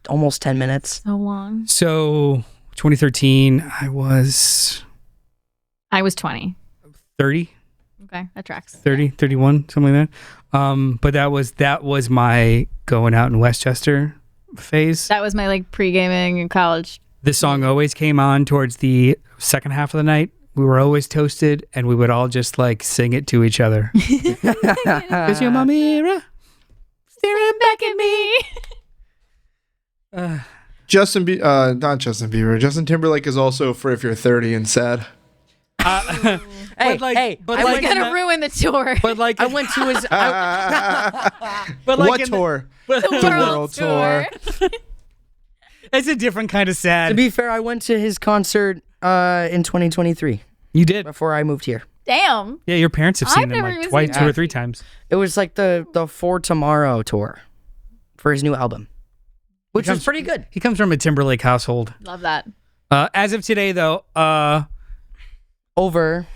Speaker 2: almost 10 minutes.
Speaker 3: So long.
Speaker 1: So, 2013, I was
Speaker 3: 20.
Speaker 1: 30.
Speaker 3: Okay, that tracks.
Speaker 1: 30, 31, something like that. But that was my going out in Westchester phase.
Speaker 3: That was my like pre-gaming in college.
Speaker 1: This song always came on towards the second half of the night. We were always toasted, and we would all just like sing it to each other. 'Cause you're my mirror, staring back at me.
Speaker 5: not Justin Bieber. Justin Timberlake is also for if you're 30 and sad.
Speaker 2: Hey,
Speaker 3: But I was gonna ruin the tour.
Speaker 1: But like,
Speaker 2: I went to his.
Speaker 1: but like
Speaker 5: What tour?
Speaker 3: The
Speaker 5: World Tour.
Speaker 1: It's a different kind of sad.
Speaker 2: To be fair, I went to his concert in 2023
Speaker 1: You did.
Speaker 2: before I moved here.
Speaker 3: Damn.
Speaker 1: Yeah, your parents have seen
Speaker 3: I've
Speaker 1: them
Speaker 3: never
Speaker 1: like
Speaker 3: even
Speaker 1: twice,
Speaker 3: seen
Speaker 1: 2 or
Speaker 3: that.
Speaker 1: 3 times.
Speaker 2: It was like the For Tomorrow tour for his new album, which was pretty good.
Speaker 1: He comes from a Timberlake household.
Speaker 3: Love that.
Speaker 1: As of today, though,
Speaker 2: Over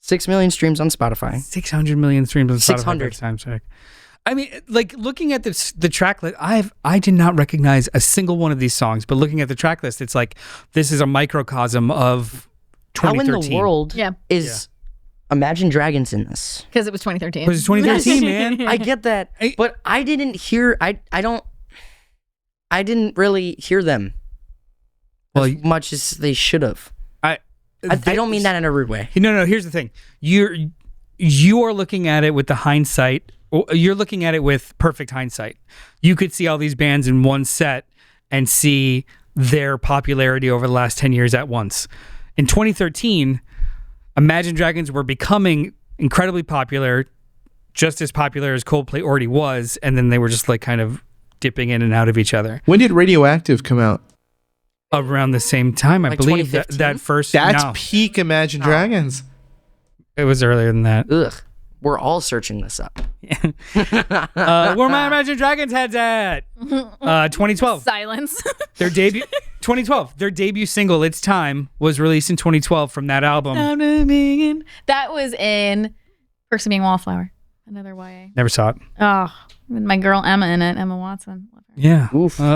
Speaker 2: 6 million streams on Spotify.
Speaker 1: 600 million streams on Spotify.
Speaker 2: 600.
Speaker 1: Soundtrack. I mean, like looking at the track list, I did not recognize a single one of these songs. But looking at the track list, it's like this is a microcosm of 2013.
Speaker 2: How in the world
Speaker 3: Yeah.
Speaker 2: is Imagine Dragons in this?
Speaker 3: Because it was 2013.
Speaker 1: It was 2013, man.
Speaker 2: I get that, but I didn't hear. I didn't really hear them as much as they should have. I don't mean that in a rude way.
Speaker 1: No. Here's the thing: you are looking at it with the hindsight. You're looking at it with perfect hindsight. You could see all these bands in one set and see their popularity over the last 10 years at once. In 2013, Imagine Dragons were becoming incredibly popular, just as popular as Coldplay already was, and then they were just like kind of dipping in and out of each other.
Speaker 5: When did Radioactive come out?
Speaker 1: Around the same time, I
Speaker 2: Like
Speaker 1: believe.
Speaker 2: 2015?
Speaker 1: That first.
Speaker 5: That's
Speaker 1: no,
Speaker 5: peak Imagine Dragons.
Speaker 1: it was earlier than that.
Speaker 2: Ugh, we're all searching this up.
Speaker 1: Where my Imagine Dragons heads at? 2012.
Speaker 3: Silence.
Speaker 1: 2012. Their debut single, It's Time, was released in 2012 from that album.
Speaker 3: That was in Perks of Being a Wallflower. Another YA.
Speaker 1: Never saw it.
Speaker 3: Oh, with my girl Emma in it, Emma Watson.
Speaker 1: Yeah.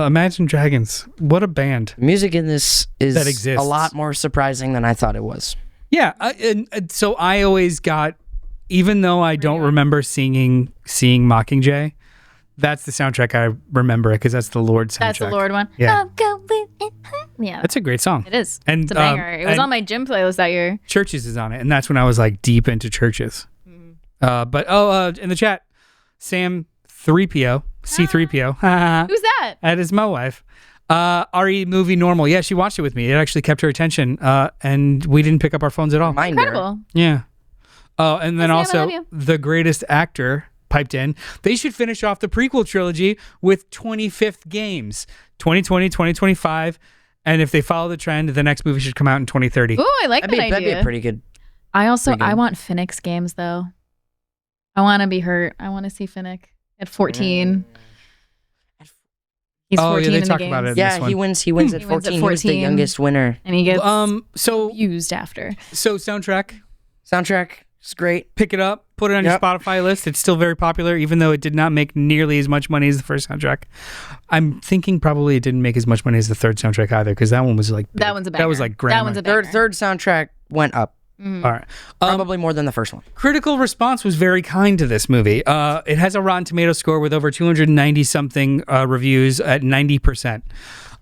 Speaker 1: Imagine Dragons. What a band.
Speaker 2: Music in this is
Speaker 1: that exists.
Speaker 2: A lot more surprising than I thought it was.
Speaker 1: Yeah. And so I always got, even though I don't remember seeing Mockingjay, that's the soundtrack I remember because that's the Lord soundtrack.
Speaker 3: That's the Lord one.
Speaker 1: Yeah.
Speaker 3: Yeah.
Speaker 1: That's a great song.
Speaker 3: It is.
Speaker 1: And,
Speaker 3: it's a banger. It was on my gym playlist that year.
Speaker 1: Churches is on it. And that's when I was like deep into churches. In the chat, Sam 3PO, C3PO.
Speaker 3: Who's that?
Speaker 1: That is my wife. RE movie Normal. Yeah, she watched it with me. It actually kept her attention, and we didn't pick up our phones at all.
Speaker 3: Incredible.
Speaker 1: Yeah. Oh, and then
Speaker 3: Sam,
Speaker 1: also the greatest actor piped in. They should finish off the prequel trilogy with 25th games, 2020, 2025, and if they follow the trend, the next movie should come out in 2030.
Speaker 3: Ooh, I like that idea.
Speaker 2: That'd be a pretty good.
Speaker 3: I want Finnick's games though. I want to be hurt. I want to see Finnick at 14. He's 14
Speaker 1: yeah, they
Speaker 3: in the
Speaker 1: talk
Speaker 3: games.
Speaker 1: about it.
Speaker 2: Yeah, he wins at 14. He was the youngest winner.
Speaker 3: And he gets
Speaker 1: so
Speaker 3: used after.
Speaker 1: So soundtrack
Speaker 2: is great.
Speaker 1: Pick it up, put it on your Spotify list. It's still very popular, even though it did not make nearly as much money as the first soundtrack. I'm thinking probably it didn't make as much money as the third soundtrack either, because that one was like big.
Speaker 3: That one's a banger.
Speaker 1: That was like grammar.
Speaker 3: That one's a banger.
Speaker 2: Third soundtrack went up.
Speaker 3: Mm-hmm.
Speaker 1: All right.
Speaker 2: Probably more than the first one.
Speaker 1: Critical response was very kind to this movie. It has a Rotten Tomatoes score with over 290-something reviews at 90%.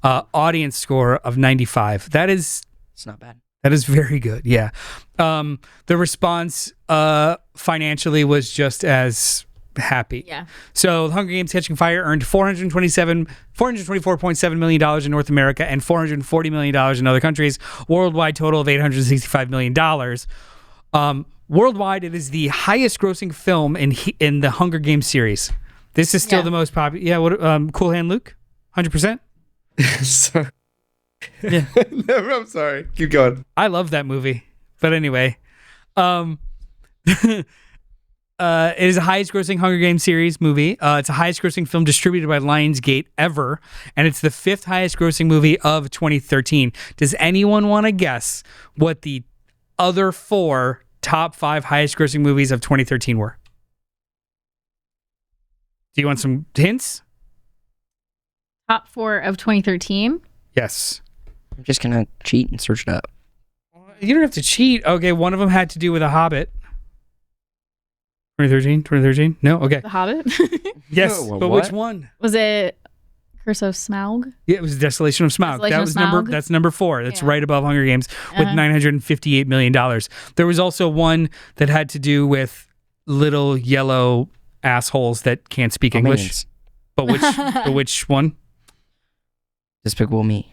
Speaker 1: Audience score of 95. It's
Speaker 2: not bad.
Speaker 1: That is very good, yeah. The response financially was just as happy.
Speaker 3: Yeah.
Speaker 1: So The Hunger Games Catching Fire earned $424.7 million in North America and $440 million in other countries. Worldwide total of $865 million. Worldwide, it is the highest grossing film in the Hunger Games series. This is still the most popular. Yeah, what? Cool Hand Luke? 100%?
Speaker 5: Sorry.
Speaker 1: Yeah.
Speaker 5: No, I'm sorry. Keep going.
Speaker 1: I love that movie. But anyway, it is the highest grossing Hunger Games series movie. It's the highest grossing film distributed by Lionsgate ever. And it's the 5th highest grossing movie of 2013. Does anyone want to guess what the other 4 top 5 highest grossing movies of 2013 were? Do you want some hints?
Speaker 3: Top 4 of 2013?
Speaker 1: Yes.
Speaker 2: I'm just going to cheat and search it up.
Speaker 1: You don't have to cheat. Okay, one of them had to do with a Hobbit. 2013? No? Okay.
Speaker 3: The Hobbit?
Speaker 1: Yes,
Speaker 2: No,
Speaker 1: but
Speaker 2: what?
Speaker 1: which one?
Speaker 3: Was it Curse of Smaug?
Speaker 1: Yeah, it was Desolation of Smaug. That's number 4. That's right above Hunger Games with $958 million. There was also one that had to do with little yellow assholes that can't speak English. But which one?
Speaker 2: Despicable Me.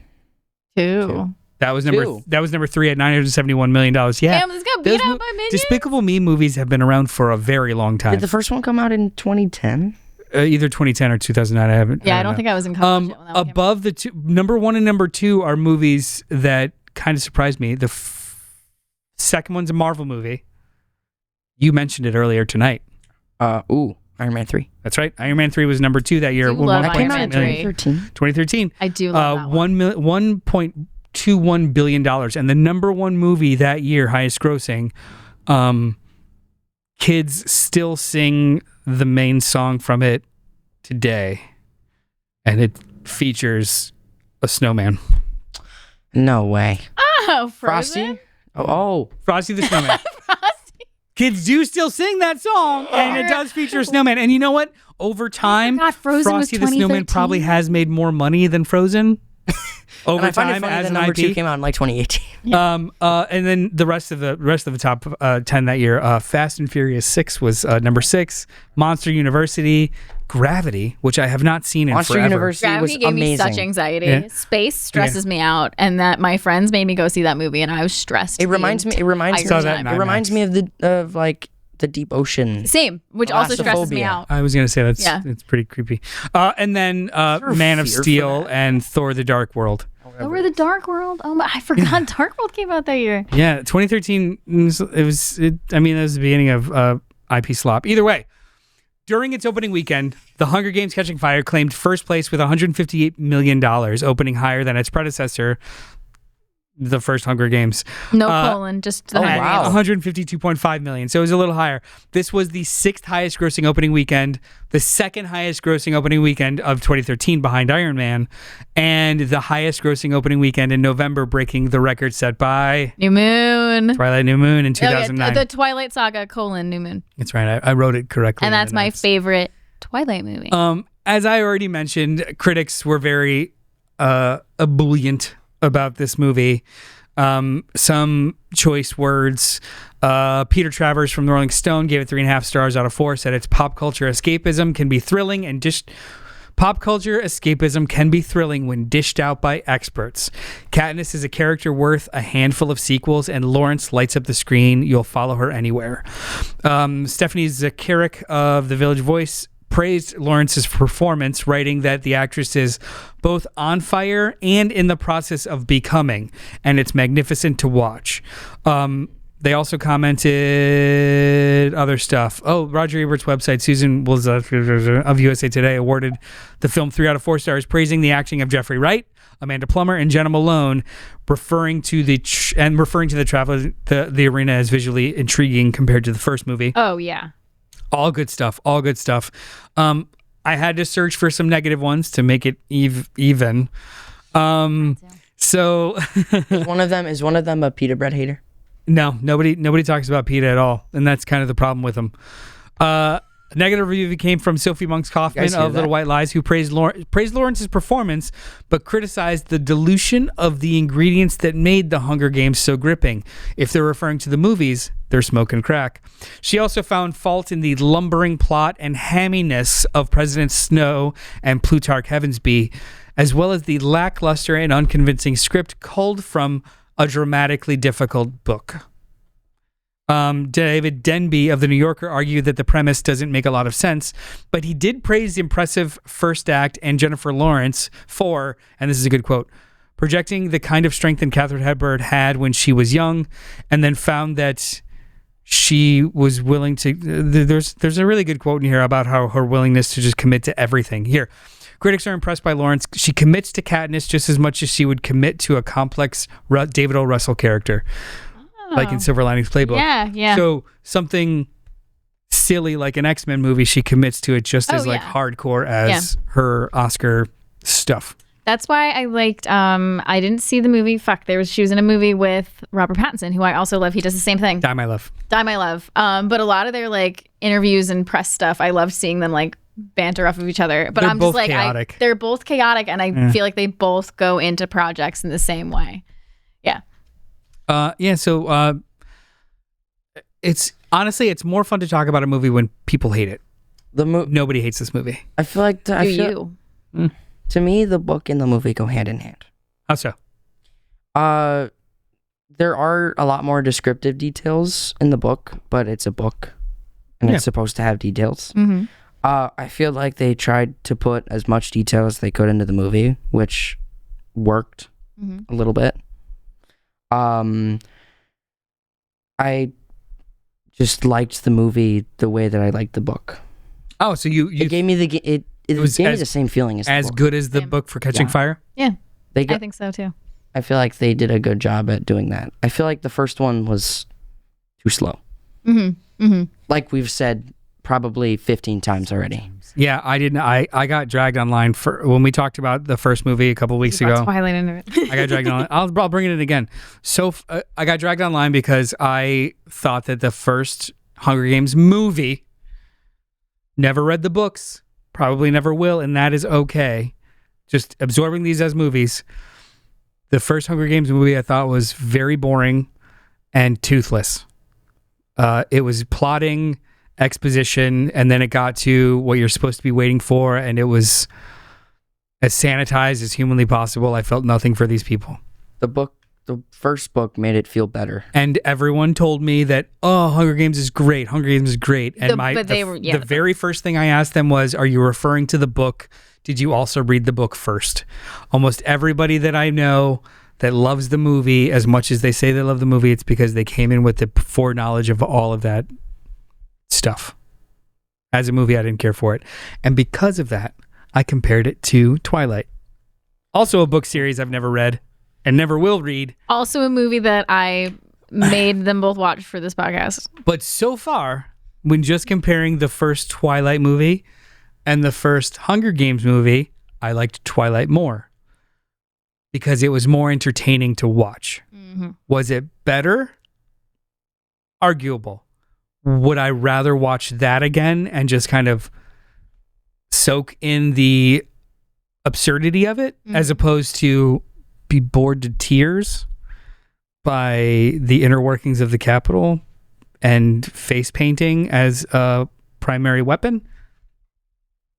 Speaker 3: 2.
Speaker 1: That was number 3 at $971 million. Yeah.
Speaker 3: Damn, this got beat out by Minions.
Speaker 1: Despicable Me movies have been around for a very long time.
Speaker 2: Did the first one come out in 2010?
Speaker 1: Either 2010 or 2009. I haven't.
Speaker 3: Yeah, I don't think I was in college yet when that one came
Speaker 1: above the two, number 1 and number 2 are movies that kind of surprised me. The second one's a Marvel movie. You mentioned it earlier tonight.
Speaker 2: Iron Man 3.
Speaker 1: That's right. Iron Man 3 was number 2 that year.
Speaker 2: That came out in 2013.
Speaker 3: I do love that one.
Speaker 1: $1.21 billion. And the number 1 movie that year, highest grossing, kids still sing the main song from it today. And it features a snowman.
Speaker 2: No way.
Speaker 3: Oh,
Speaker 2: Frosty? Oh.
Speaker 1: Frosty the Snowman. Kids do still sing that song, and it does feature a snowman. And you know what? Over time, Frosty the Snowman probably has made more money than Frozen. Over time, as an
Speaker 2: number
Speaker 1: IP.
Speaker 2: 2 came out in like 2018.
Speaker 1: And then the rest of the top 10 that year, Fast and Furious 6 was number 6. Monster University, Gravity, which I have not seen in
Speaker 2: Monster
Speaker 1: forever.
Speaker 2: University
Speaker 3: Gravity
Speaker 2: was
Speaker 3: gave
Speaker 2: amazing.
Speaker 3: me such anxiety.
Speaker 1: Yeah.
Speaker 3: Space stresses me out, and that my friends made me go see that movie, and I was stressed.
Speaker 2: It reminds me of the deep ocean.
Speaker 3: Same, which also stresses me
Speaker 2: Thalassophobia.
Speaker 3: out.
Speaker 1: I was going to say it's pretty creepy. And then Man of Steel and Thor: The Dark World.
Speaker 3: Over the Dark World. Oh my! I forgot Dark World came out that year.
Speaker 1: Yeah, 2013. That was the beginning of IP slop. Either way, During its opening weekend, The Hunger Games: Catching Fire claimed first place with $158 million, opening higher than its predecessor, the first Hunger Games.
Speaker 3: No colon, just the Hunger Games.
Speaker 1: $152.5 million. So it was a little higher. This was the 6th highest grossing opening weekend, the 2nd highest grossing opening weekend of 2013 behind Iron Man, and the highest grossing opening weekend in November, breaking the record set by
Speaker 3: New Moon.
Speaker 1: Twilight New Moon in 2009.
Speaker 3: The Twilight Saga, New Moon.
Speaker 1: That's right. I wrote it correctly.
Speaker 3: And that's my favorite Twilight movie.
Speaker 1: As I already mentioned, critics were very ebullient about this movie. Some choice words. Peter Travers from the Rolling Stone gave it 3.5 stars out of 4, said its pop culture escapism can be thrilling when dished out by experts. Katniss is a character worth a handful of sequels, and Lawrence lights up the screen. You'll follow her anywhere. Stephanie Zacharek of The Village Voice praised Lawrence's performance, writing that the actress is both on fire and in the process of becoming, and it's magnificent to watch. They also commented other stuff. Roger Ebert's website, Susan Wills of USA Today, awarded the film 3 out of 4 stars, praising the acting of Jeffrey Wright, Amanda Plummer, and Jenna Malone, referring to the travel the arena as visually intriguing compared to the first movie.
Speaker 3: Oh yeah.
Speaker 1: All good stuff. I had to search for some negative ones to make it even. So
Speaker 2: is one of them a pita bread hater?
Speaker 1: No, nobody talks about pita at all, and that's kind of the problem with them. A negative review came from Sophie Monks Kaufman of Little White Lies, who praised Lawrence's performance, but criticized the dilution of the ingredients that made The Hunger Games so gripping. If they're referring to the movies, they're smoking crack. She also found fault in the lumbering plot and hamminess of President Snow and Plutarch Heavensbee, as well as the lackluster and unconvincing script culled from a dramatically difficult book. David Denby of The New Yorker argued that the premise doesn't make a lot of sense, but he did praise the impressive first act and Jennifer Lawrence for, and this is a good quote, projecting the kind of strength that Katharine Hepburn had when she was young, and then found that she was willing to... There's a really good quote in here about how her willingness to just commit to everything. Here, critics are impressed by Lawrence. She commits to Katniss just as much as she would commit to a complex David O. Russell character. Like in Silver Linings Playbook.
Speaker 3: Yeah.
Speaker 1: So something silly like an X-Men movie, she commits to it just as hardcore as her Oscar stuff.
Speaker 3: That's why I liked, I didn't see the movie, she was in a movie with Robert Pattinson, who I also love. He does the same thing.
Speaker 1: Die My Love.
Speaker 3: But a lot of their interviews and press stuff, I love seeing them banter off of each other. But I'm just
Speaker 1: chaotic.
Speaker 3: They're both chaotic, and I feel like they both go into projects in the same way. Yeah.
Speaker 1: So it's honestly, it's more fun to talk about a movie when people hate it. Nobody hates this movie.
Speaker 2: I feel like to me, the book and the movie go hand in hand.
Speaker 1: How so?
Speaker 2: There are a lot more descriptive details in the book, but it's a book, and it's supposed to have details.
Speaker 3: Mm-hmm.
Speaker 2: I feel like they tried to put as much detail as they could into the movie, which worked a little bit. I just liked the movie the way that I liked the book.
Speaker 1: Oh, so it
Speaker 2: gave me it gave me the same feeling as the book.
Speaker 1: Good as the book for Catching Fire?
Speaker 3: Yeah. I think so too.
Speaker 2: I feel like they did a good job at doing that. I feel like the first one was too slow. Like we've said probably 15 times already.
Speaker 1: Yeah, I didn't. I got dragged online for when we talked about the first movie a couple weeks ago.
Speaker 3: Twilight into it.
Speaker 1: I got dragged online. I'll bring it in again. So I got dragged online because I thought that the first Hunger Games movie, never read the books, probably never will, and that is okay. Just absorbing these as movies. The first Hunger Games movie I thought was very boring and toothless. It was plotting, exposition, and then it got to what you're supposed to be waiting for, and it was as sanitized as humanly possible. I felt nothing for these people.
Speaker 2: The first book made it feel better.
Speaker 1: And everyone told me that, Hunger Games is great. Hunger Games is great. And the very first thing I asked them was, are you referring to the book? Did you also read the book first? Almost everybody that I know that loves the movie as much as they say they love the movie, it's because they came in with the foreknowledge of all of that stuff. As a movie, I didn't care for it. And because of that, I compared it to Twilight. Also a book series I've never read and never will read.
Speaker 3: Also a movie that I made them both watch for this podcast.
Speaker 1: But so far, when just comparing the first Twilight movie and the first Hunger Games movie, I liked Twilight more because it was more entertaining to watch. Mm-hmm. Was it better? Arguable. Would I rather watch that again and just kind of soak in the absurdity of it as opposed to be bored to tears by the inner workings of the Capitol and face painting as a primary weapon?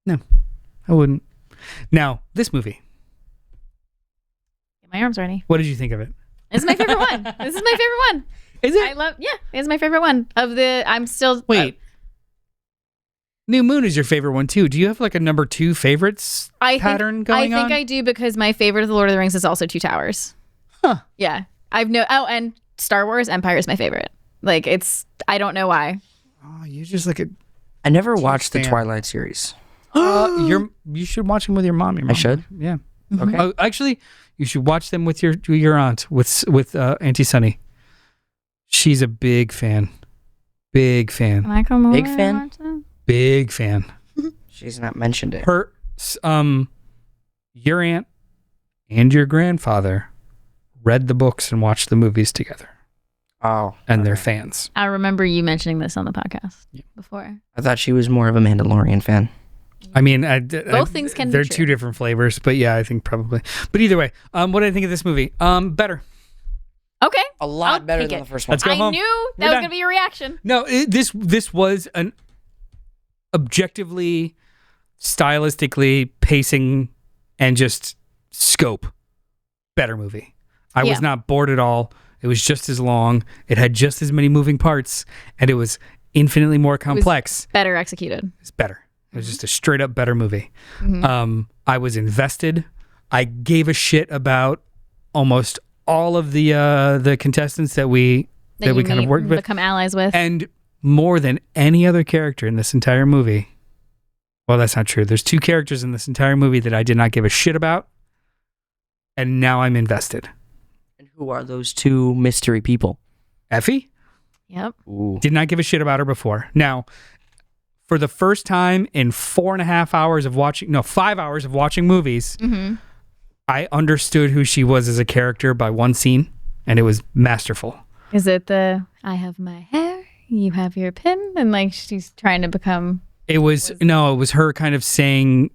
Speaker 1: No, I wouldn't. Now, this movie.
Speaker 3: Get my arms ready.
Speaker 1: What did you think of it?
Speaker 3: This is my favorite one. This is my favorite one.
Speaker 1: Is it?
Speaker 3: It's my favorite one of the. I'm still.
Speaker 1: Wait. New Moon is your favorite one too. Do you have like a number 2 favorites pattern going on?
Speaker 3: I think I do because my favorite of the Lord of the Rings is also Two Towers.
Speaker 1: Huh.
Speaker 3: Yeah. And Star Wars Empire is my favorite. Like I don't know why.
Speaker 1: Oh, you just like
Speaker 2: I never watched the Twilight series.
Speaker 1: You should watch them with your mom.
Speaker 2: I should?
Speaker 1: Yeah.
Speaker 2: Okay.
Speaker 1: Actually, you should watch them with your aunt, with Auntie Sunny. She's a big fan. Big fan.
Speaker 3: Can I come over?
Speaker 2: Big fan?
Speaker 3: And watch them?
Speaker 1: Big fan.
Speaker 2: She's not mentioned it.
Speaker 1: Her, your aunt and your grandfather read the books and watched the movies together.
Speaker 2: Oh.
Speaker 1: And they're fans.
Speaker 3: I remember you mentioning this on the podcast before.
Speaker 2: I thought she was more of a Mandalorian fan.
Speaker 1: I mean,
Speaker 3: both things can be
Speaker 1: they're
Speaker 3: true.
Speaker 1: 2 different flavors, but yeah, I think probably. But either way, what did I think of this movie? Better.
Speaker 3: Okay.
Speaker 2: A lot
Speaker 3: I'll
Speaker 2: better
Speaker 3: take
Speaker 2: than
Speaker 3: it.
Speaker 2: the first one.
Speaker 1: Let's go home.
Speaker 3: I knew
Speaker 1: We're
Speaker 3: that was
Speaker 1: done.
Speaker 3: going to be your reaction.
Speaker 1: No, this was an objectively, stylistically, pacing, and just scope better movie. I was not bored at all. It was just as long. It had just as many moving parts, and it was infinitely more complex.
Speaker 3: Better executed.
Speaker 1: It's better. It was just a straight up better movie.
Speaker 3: Mm-hmm.
Speaker 1: I was invested. I gave a shit about almost all of the contestants that we kind of worked with,
Speaker 3: become allies with,
Speaker 1: and more than any other character in this entire movie. Well, that's not true. There's 2 characters in this entire movie that I did not give a shit about, and now I'm invested.
Speaker 2: And who are those 2 mystery people?
Speaker 1: Effie?
Speaker 3: Yep.
Speaker 2: Ooh.
Speaker 1: Did not give a shit about her before. Now, for the first time in 5 hours of watching movies, I understood who she was as a character by one scene, and it was masterful.
Speaker 3: Is it the I have my hair, you have your pin, and like she's trying to become?
Speaker 1: It was her kind of saying,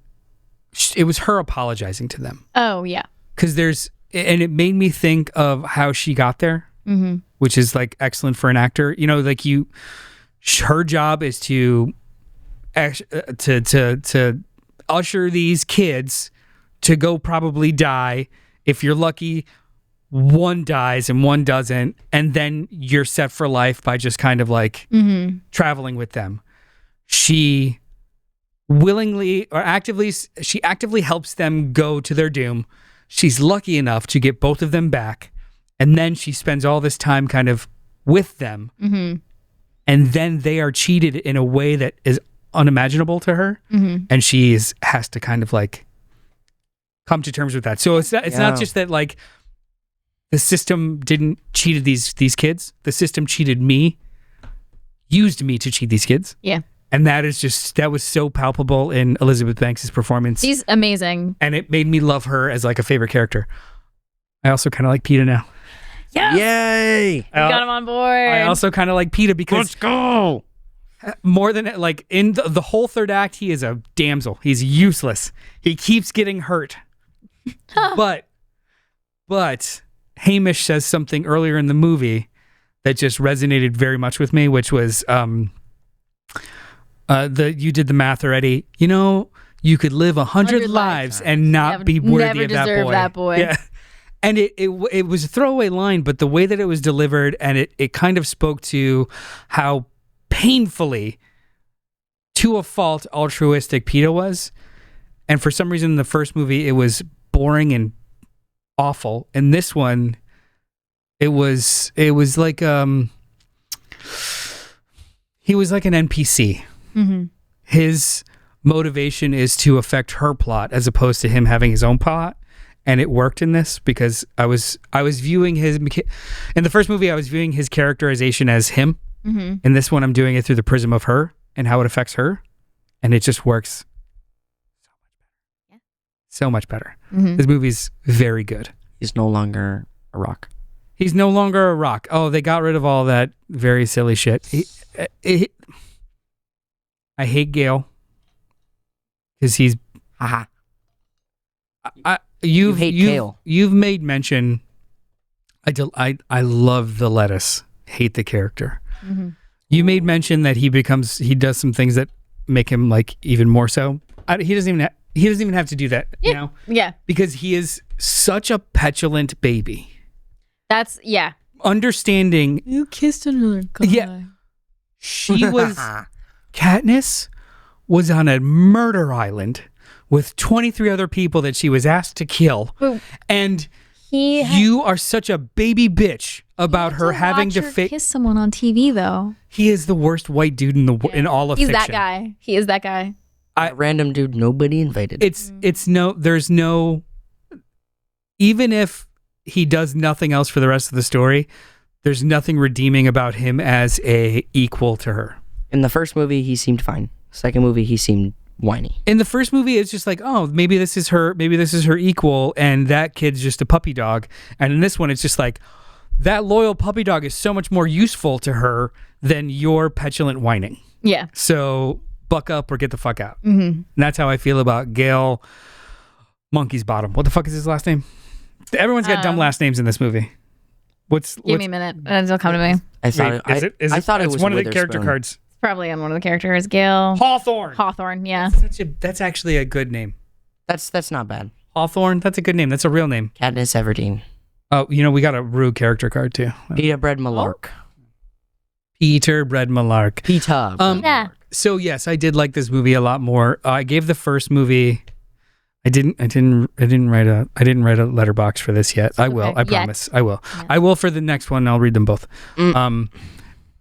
Speaker 1: it was her apologizing to them.
Speaker 3: Oh yeah.
Speaker 1: Because and it made me think of how she got there, which is like excellent for an actor. You know, like her job is to usher these kids to go probably die. If you're lucky, one dies and one doesn't, and then you're set for life by just kind of like traveling with them. She actively helps them go to their doom. She's lucky enough to get both of them back, and then she spends all this time kind of with them, and then they are cheated in a way that is unimaginable to her, and she has to kind of like come to terms with that. So it's not just that like the system didn't cheat these kids. The system cheated me, used me to cheat these kids.
Speaker 3: Yeah.
Speaker 1: And that was so palpable in Elizabeth Banks' performance.
Speaker 3: She's amazing.
Speaker 1: And it made me love her as like a favorite character. I also kind of like PETA now.
Speaker 3: Yes!
Speaker 2: Yay!
Speaker 3: We got him on board.
Speaker 1: I also kind of like PETA because
Speaker 2: let's go.
Speaker 1: More than like in the whole third act, he is a damsel. He's useless. He keeps getting hurt. But Hamish says something earlier in the movie that just resonated very much with me, which was you did the math already. You know, you could live 100 lives and not be worthy of that boy. Yeah. And it was a throwaway line, but the way that it was delivered, and it kind of spoke to how painfully, to a fault, altruistic PETA was. And for some reason in the first movie, it was boring and awful. In this one, it was like he was like an NPC. his motivation is to affect her plot as opposed to him having his own plot. And it worked in this because I was viewing in the first movie, I was viewing his characterization as him. Mm-hmm. In this one, I'm doing it through the prism of her and how it affects her. And it just works so much better. Mm-hmm. This movie's very good.
Speaker 2: He's no longer a rock.
Speaker 1: He's no longer a rock. Oh, they got rid of all that very silly shit. I hate Gale because he's.
Speaker 2: Haha.
Speaker 1: You hate Gale. You've made mention. I love the lettuce. Hate the character. Mm-hmm. You made mention that he does some things that make him like even more so. He doesn't even have to do that.
Speaker 3: Yeah.
Speaker 1: You know.
Speaker 3: Yeah.
Speaker 1: Because he is such a petulant baby.
Speaker 3: That's
Speaker 1: understanding.
Speaker 3: You kissed another guy.
Speaker 1: Yeah. She was. Katniss was on a murder island with 23 other people that she was asked to kill. And you are such a baby bitch about her having to
Speaker 3: kiss someone on TV, though.
Speaker 1: He is the worst white dude in all of fiction.
Speaker 3: He's that guy. He is that guy.
Speaker 2: Random dude nobody invited.
Speaker 1: There's no, even if he does nothing else for the rest of the story, there's nothing redeeming about him as a equal to her.
Speaker 2: In the first movie, he seemed fine. Second movie, he seemed whiny.
Speaker 1: In the first movie, it's just like, oh, maybe this is her equal, and that kid's just a puppy dog. And in this one, it's just like, that loyal puppy dog is so much more useful to her than your petulant whining.
Speaker 3: Yeah.
Speaker 1: So buck up or get the fuck out. Mm-hmm. And that's how I feel about Gale Monkey's Bottom. What the fuck is his last name? Everyone's got dumb last names in this movie.
Speaker 3: Give me a minute, and it'll come to me.
Speaker 2: I thought it was
Speaker 1: one of the character cards.
Speaker 3: It's probably on one of the characters. Gale Hawthorne. Yeah.
Speaker 1: That's actually a good name.
Speaker 2: That's not bad.
Speaker 1: Hawthorne. That's a good name. That's a real name.
Speaker 2: Katniss Everdeen.
Speaker 1: Oh, we got a Rue character card too.
Speaker 2: Peter Bread Malark.
Speaker 1: Peter Bread Malark.
Speaker 2: Peter.
Speaker 3: Yeah.
Speaker 1: So yes, I did like this movie a lot more. I gave the first movie. I didn't write a letterbox for this yet. I will. I promise. I will. Yeah. I will for the next one. I'll read them both.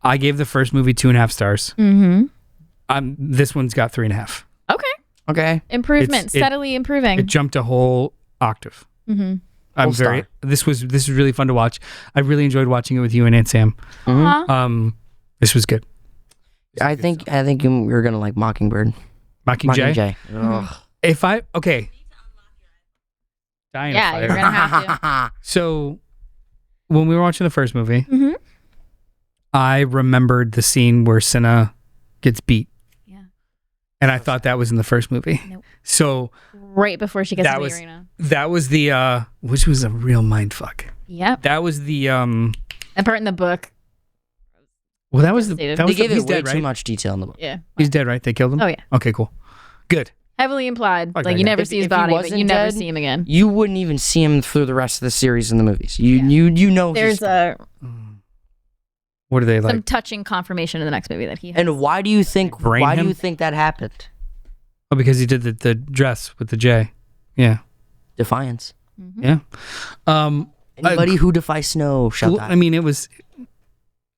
Speaker 1: I gave the first movie 2.5 stars. Mm-hmm. This one's got 3.5.
Speaker 2: Okay.
Speaker 3: Improvement. Steadily improving.
Speaker 1: It jumped a whole octave. Mm-hmm. This was really fun to watch. I really enjoyed watching it with you and Aunt Sam. Mm-hmm. This was good.
Speaker 2: I think you're gonna like Mockingbird.
Speaker 1: Mockingjay.
Speaker 2: Mm-hmm.
Speaker 1: Dying
Speaker 3: yeah,
Speaker 1: fire.
Speaker 3: you're gonna have to.
Speaker 1: So when we were watching the first movie,
Speaker 3: mm-hmm.
Speaker 1: I remembered the scene where Cinna gets beat. Yeah. And I thought that was in the first movie. Nope. So
Speaker 3: right before she gets to the arena.
Speaker 1: That was the which was a real mindfuck.
Speaker 3: Yep.
Speaker 1: That was the
Speaker 3: that part in the book.
Speaker 1: Well, they gave
Speaker 2: it way too much detail in the book.
Speaker 3: Yeah.
Speaker 1: He's dead, right? They killed him?
Speaker 3: Oh, yeah.
Speaker 1: Okay, cool. Good.
Speaker 3: Heavily implied. Okay, like, you never see his body, but you never see him again.
Speaker 2: You wouldn't even see him through the rest of the series in the movies. You know
Speaker 3: there's
Speaker 1: what are they like?
Speaker 3: Some touching confirmation in the next movie that he has.
Speaker 2: And why do you think that happened?
Speaker 1: Oh, because he did the dress with the J. Yeah.
Speaker 2: Defiance.
Speaker 3: Mm-hmm.
Speaker 1: Yeah.
Speaker 2: Anybody who defies snow shall die.
Speaker 1: I mean, it was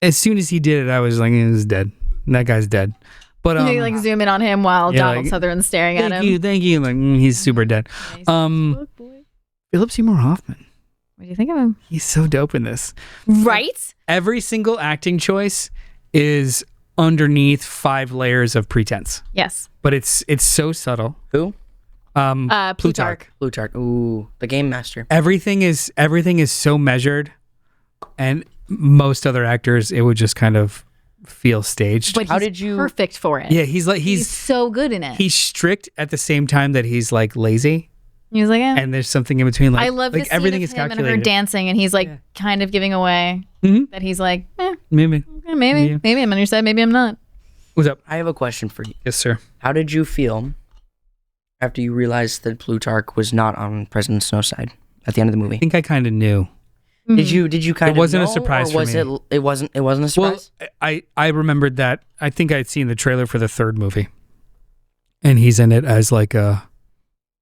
Speaker 1: as soon as he did it, I was like, he's dead. That guy's dead. But
Speaker 3: you like zoom in on him while Donald Sutherland's staring at him.
Speaker 1: Thank you. Like he's super dead. Philip Seymour Hoffman.
Speaker 3: What do you think of him?
Speaker 1: He's so dope in this.
Speaker 3: Right?
Speaker 1: Every single acting choice is underneath 5 layers of pretense.
Speaker 3: Yes.
Speaker 1: But it's so subtle.
Speaker 2: Who?
Speaker 3: Plutarch.
Speaker 2: Plutarch. Ooh, the game master.
Speaker 1: Everything is so measured, and most other actors, it would just kind of feel staged.
Speaker 3: But he's perfect for it.
Speaker 1: Yeah, he's
Speaker 3: so good in it.
Speaker 1: He's strict at the same time that he's like lazy.
Speaker 3: He was like, yeah.
Speaker 1: And there's something in between. Like,
Speaker 3: I love
Speaker 1: like
Speaker 3: the
Speaker 1: everything
Speaker 3: scene
Speaker 1: is
Speaker 3: of him
Speaker 1: calculated.
Speaker 3: and her dancing, and he's like kind of giving away that he's like,
Speaker 1: maybe
Speaker 3: I'm on your side, maybe I'm not.
Speaker 1: What's up?
Speaker 2: I have a question for you.
Speaker 1: Yes, sir.
Speaker 2: How did you feel after you realized that Plutarch was not on President Snow's side at the end of the movie?
Speaker 1: I think I kind of knew.
Speaker 3: Mm-hmm.
Speaker 2: Did you kind of?
Speaker 1: It wasn't
Speaker 2: know,
Speaker 1: a surprise for me.
Speaker 2: It wasn't a surprise.
Speaker 1: Well, I remembered that. I think I'd seen the trailer for the third movie, and he's in it as like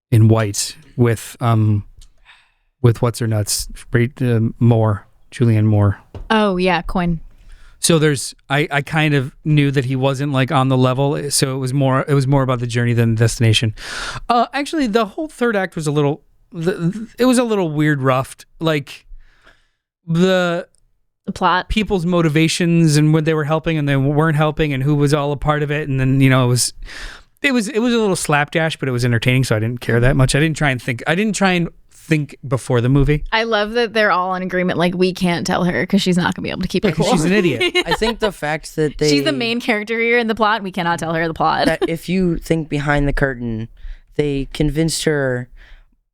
Speaker 1: in white with what's her nuts, Julianne Moore.
Speaker 3: Oh yeah, Coin.
Speaker 1: So I kind of knew that he wasn't like on the level, so it was more about the journey than the destination. Actually, the whole third act was a little weird, roughed. Like the
Speaker 3: plot,
Speaker 1: people's motivations, and when they were helping and they weren't helping, and who was all a part of it, and then it was a little slapdash, but it was entertaining, so I didn't care that much. I didn't try and think before the movie.
Speaker 3: I love that they're all in agreement. Like, we can't tell her because she's not gonna be able to keep it cool.
Speaker 1: She's an idiot.
Speaker 2: I think the fact that
Speaker 3: she's the main character here in the plot. We cannot tell her the plot.
Speaker 2: That if you think behind the curtain, they convinced her,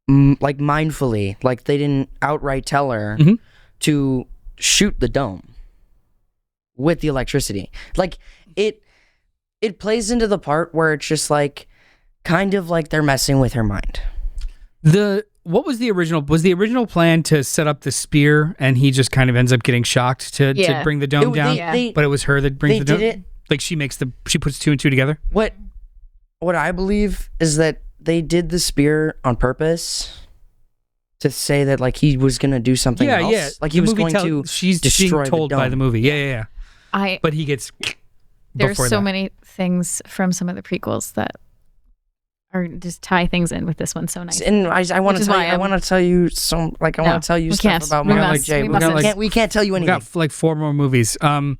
Speaker 2: like mindfully, like they didn't outright tell her to shoot the dome with the electricity. Like it plays into the part where it's just like kind of like they're messing with her mind.
Speaker 1: What was the original? Was the original plan to set up the spear, and he just kind of ends up getting shocked to bring the dome down? But it was her that brings the dome. Did it. Like she puts 2 and 2 together.
Speaker 2: What I believe is that they did the spear on purpose to say that like he was gonna do something else. Yeah. Like he was going to.
Speaker 1: She's
Speaker 2: destroy
Speaker 1: being told
Speaker 2: the dome.
Speaker 1: by the movie. Yeah. But he gets.
Speaker 3: There's so many things from some of the prequels that or just tie things in with this one so nice.
Speaker 2: And I want to tell you, I want to tell you some, like, I want to tell you stuff about Marley J. We can't tell you anything.
Speaker 1: We got like 4 more movies.
Speaker 3: We're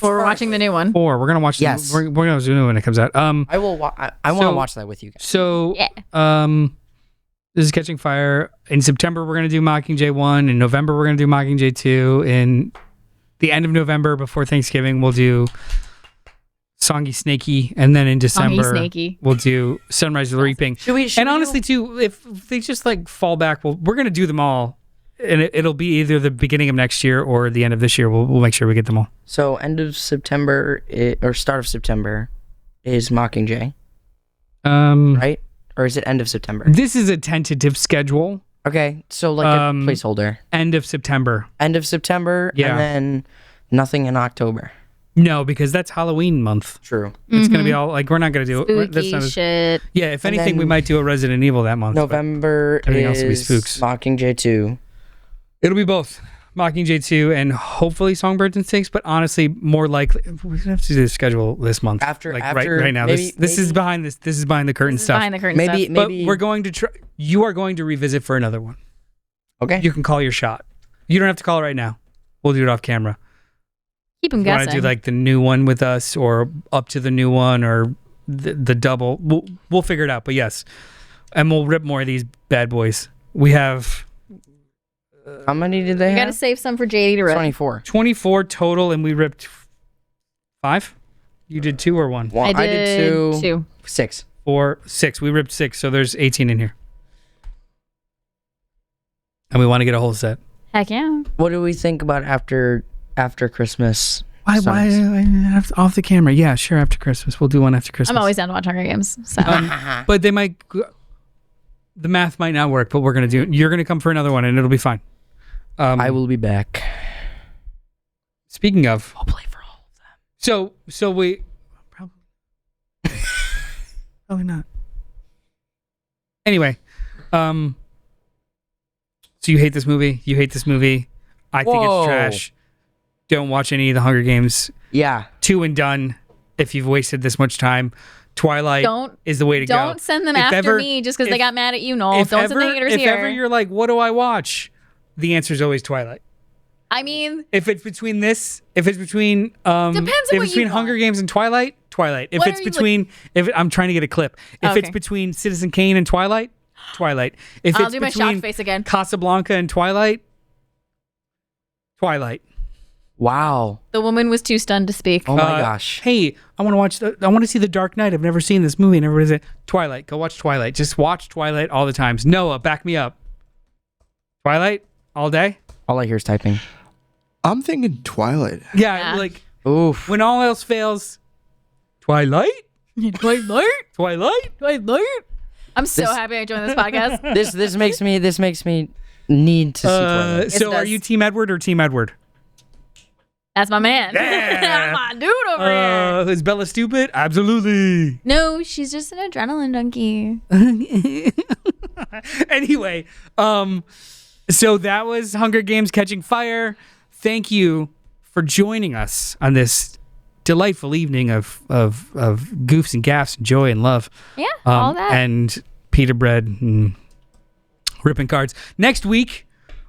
Speaker 3: watching the new one.
Speaker 1: 4. We're gonna watch.
Speaker 2: Yes.
Speaker 1: We're gonna watch the new one when it comes out.
Speaker 2: I will. I want to watch that with you guys.
Speaker 1: So, this is Catching Fire. In September, we're gonna do Mockingjay 1. In November, we're gonna do Mockingjay 2. In the end of November, before Thanksgiving, we'll do Songy Snaky, and then in December we'll do Sunrise of the Reaping. And honestly, too, if they just like fall back, we're gonna do them all, and it'll be either the beginning of next year or the end of this year. We'll make sure we get them all.
Speaker 2: So end of September or start of September is Mockingjay, right? Or is it end of September?
Speaker 1: This is a tentative schedule.
Speaker 2: Okay, so like a placeholder.
Speaker 1: End of September.
Speaker 2: End of September, and then nothing in October.
Speaker 1: No, because that's Halloween month.
Speaker 2: True.
Speaker 1: It's going to be all, like, we're not going to do it.
Speaker 3: Spooky shit.
Speaker 1: Yeah, if anything, we might do a Resident Evil that month.
Speaker 2: November everything else will be spooks. Mockingjay 2.
Speaker 1: It'll be both. Mockingjay 2 and hopefully Songbirds and Snakes, but honestly, more likely, we're going to have to do the schedule this month. Right now. This is behind the curtain stuff.
Speaker 3: Behind the curtain stuff.
Speaker 1: But we're going to try, you are going to revisit for another one.
Speaker 2: Okay.
Speaker 1: You can call your shot. You don't have to call it right now. We'll do it off camera.
Speaker 3: Keep them guessing.
Speaker 1: Want to do like the new one with us, or up to the new one, or the double? We'll figure it out. But yes, and we'll rip more of these bad boys. We have.
Speaker 2: How many did they have?
Speaker 3: We got to save some for JD to rip.
Speaker 2: 24.
Speaker 1: 24 total, and we ripped 5. You did 2 or 1?
Speaker 3: I did 2.
Speaker 2: 6.
Speaker 1: 4, 6. We ripped 6, so there's 18 in here, and we want to get a whole set.
Speaker 3: Heck yeah!
Speaker 2: What do we think about after Christmas?
Speaker 1: Why off the camera? Yeah, sure. After Christmas, we'll do one after Christmas.
Speaker 3: I'm always down to watch Hunger Games. So,
Speaker 1: but they might. The math might not work, but we're gonna do it. You're gonna come for another one, and it'll be fine.
Speaker 2: I will be back.
Speaker 1: Speaking of,
Speaker 2: I'll play for all of them.
Speaker 1: So we probably not. Anyway, so you hate this movie? You hate this movie? I think it's trash. Don't watch any of the Hunger Games.
Speaker 2: Yeah.
Speaker 1: 2 and done. If you've wasted this much time, Twilight is the way to go.
Speaker 3: Don't send them after me just because they got mad at you, Noel. Don't send the haters here.
Speaker 1: If ever you're like, what do I watch? The answer is always Twilight.
Speaker 3: I mean,
Speaker 1: if it's between Hunger Games and Twilight. If it's between, I'm trying to get a clip. If it's between Citizen Kane and Twilight. If
Speaker 3: I'll
Speaker 1: it's
Speaker 3: do my
Speaker 1: between
Speaker 3: shock face again.
Speaker 1: Casablanca and Twilight.
Speaker 2: Wow.
Speaker 3: The woman was too stunned to speak.
Speaker 2: Oh my gosh.
Speaker 1: Hey, I want to see The Dark Knight. I've never seen this movie. And everybody's like, Twilight. Go watch Twilight. Just watch Twilight all the times. Noah, back me up. Twilight all day.
Speaker 2: All I hear is typing.
Speaker 5: I'm thinking Twilight.
Speaker 1: Yeah. Like,
Speaker 2: oof.
Speaker 1: When all else fails, Twilight.
Speaker 3: I'm so happy I joined this podcast.
Speaker 2: This makes me need to see Twilight.
Speaker 1: So are you Team Edward or Team Edward?
Speaker 3: That's my man.
Speaker 1: Yeah.
Speaker 3: That's my dude over here.
Speaker 1: Is Bella stupid? Absolutely.
Speaker 3: No, she's just an adrenaline junkie.
Speaker 1: Anyway, so that was Hunger Games Catching Fire. thank you for joining us on this delightful evening of goofs and gaffs and joy and love.
Speaker 3: Yeah, all that.
Speaker 1: And pita bread and ripping cards. Next week,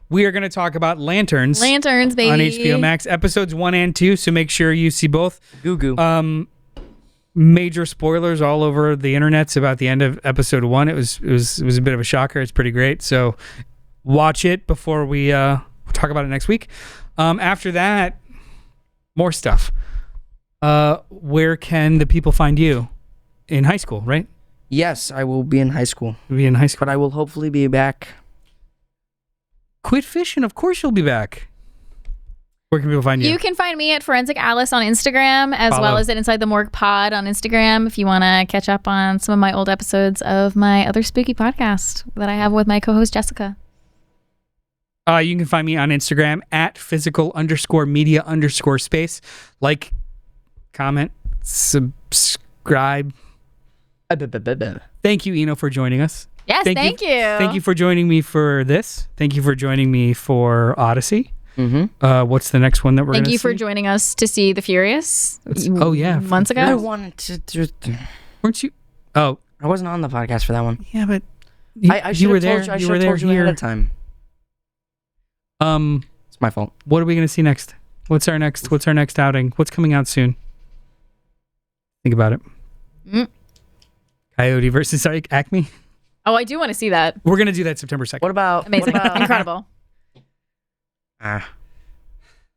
Speaker 1: we are going to talk about Lanterns.
Speaker 3: Lanterns, baby.
Speaker 1: On HBO Max, episodes 1 and 2, so make sure you see both.
Speaker 2: Goo.
Speaker 1: Major spoilers all over the internets about the end of episode 1. It was a bit of a shocker. It's pretty great. So watch it before we talk about it next week. After that, more stuff. Where can the people find you? In high school, right?
Speaker 2: Yes, I will be in high school.
Speaker 1: You'll be in high school.
Speaker 2: But I will hopefully be back.
Speaker 1: Quit fishing. Of course you'll be back. Where can people find you?
Speaker 3: You can find me at Forensic Alice on Instagram, as well as at Inside the Morgue Pod on Instagram if you want to catch up on some of my old episodes of my other spooky podcast that I have with my co-host Jessica.
Speaker 1: You can find me on Instagram at physical_media_space. Like, comment, subscribe. Thank you, Eno, for joining us.
Speaker 3: Yes, thank you.
Speaker 1: Thank you for joining me for this. Thank you for joining me for Odyssey.
Speaker 2: Mm-hmm.
Speaker 1: What's the next one that we're going to see?
Speaker 3: Thank you for joining us to see The Furious. Months ago.
Speaker 2: I wanted to.
Speaker 1: Weren't you? Oh,
Speaker 2: I wasn't on the podcast for that one.
Speaker 1: Yeah, but
Speaker 2: you were there. I should have told you ahead of time. It's my fault.
Speaker 1: What are we going to see next? What's our next outing? What's coming out soon? Think about it. Coyote versus Acme.
Speaker 3: Oh, I do want to see that.
Speaker 1: We're going to do that September 2nd.
Speaker 2: What about...
Speaker 3: Amazing. Incredible.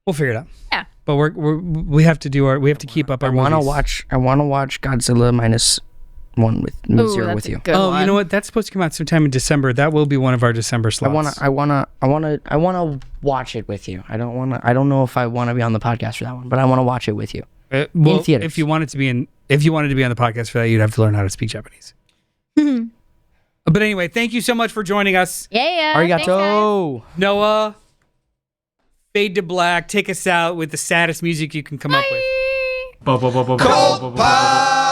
Speaker 1: We'll figure it out.
Speaker 3: Yeah.
Speaker 1: But we have to keep up our movies.
Speaker 2: I want to watch Godzilla -1 with Zero with you.
Speaker 1: Oh, you know what? That's supposed to come out sometime in December. That will be one of our December slots.
Speaker 2: I wanna watch it with you. I don't know if I want to be on the podcast for that one, but I want to watch it with you.
Speaker 1: Well, if you wanted to be on the podcast for that, you'd have to learn how to speak Japanese. But anyway, thank you so much for joining us.
Speaker 3: Yeah.
Speaker 2: Arigato.
Speaker 1: Noah, fade to black. Take us out with the saddest music you can come up with.
Speaker 5: CultPOP.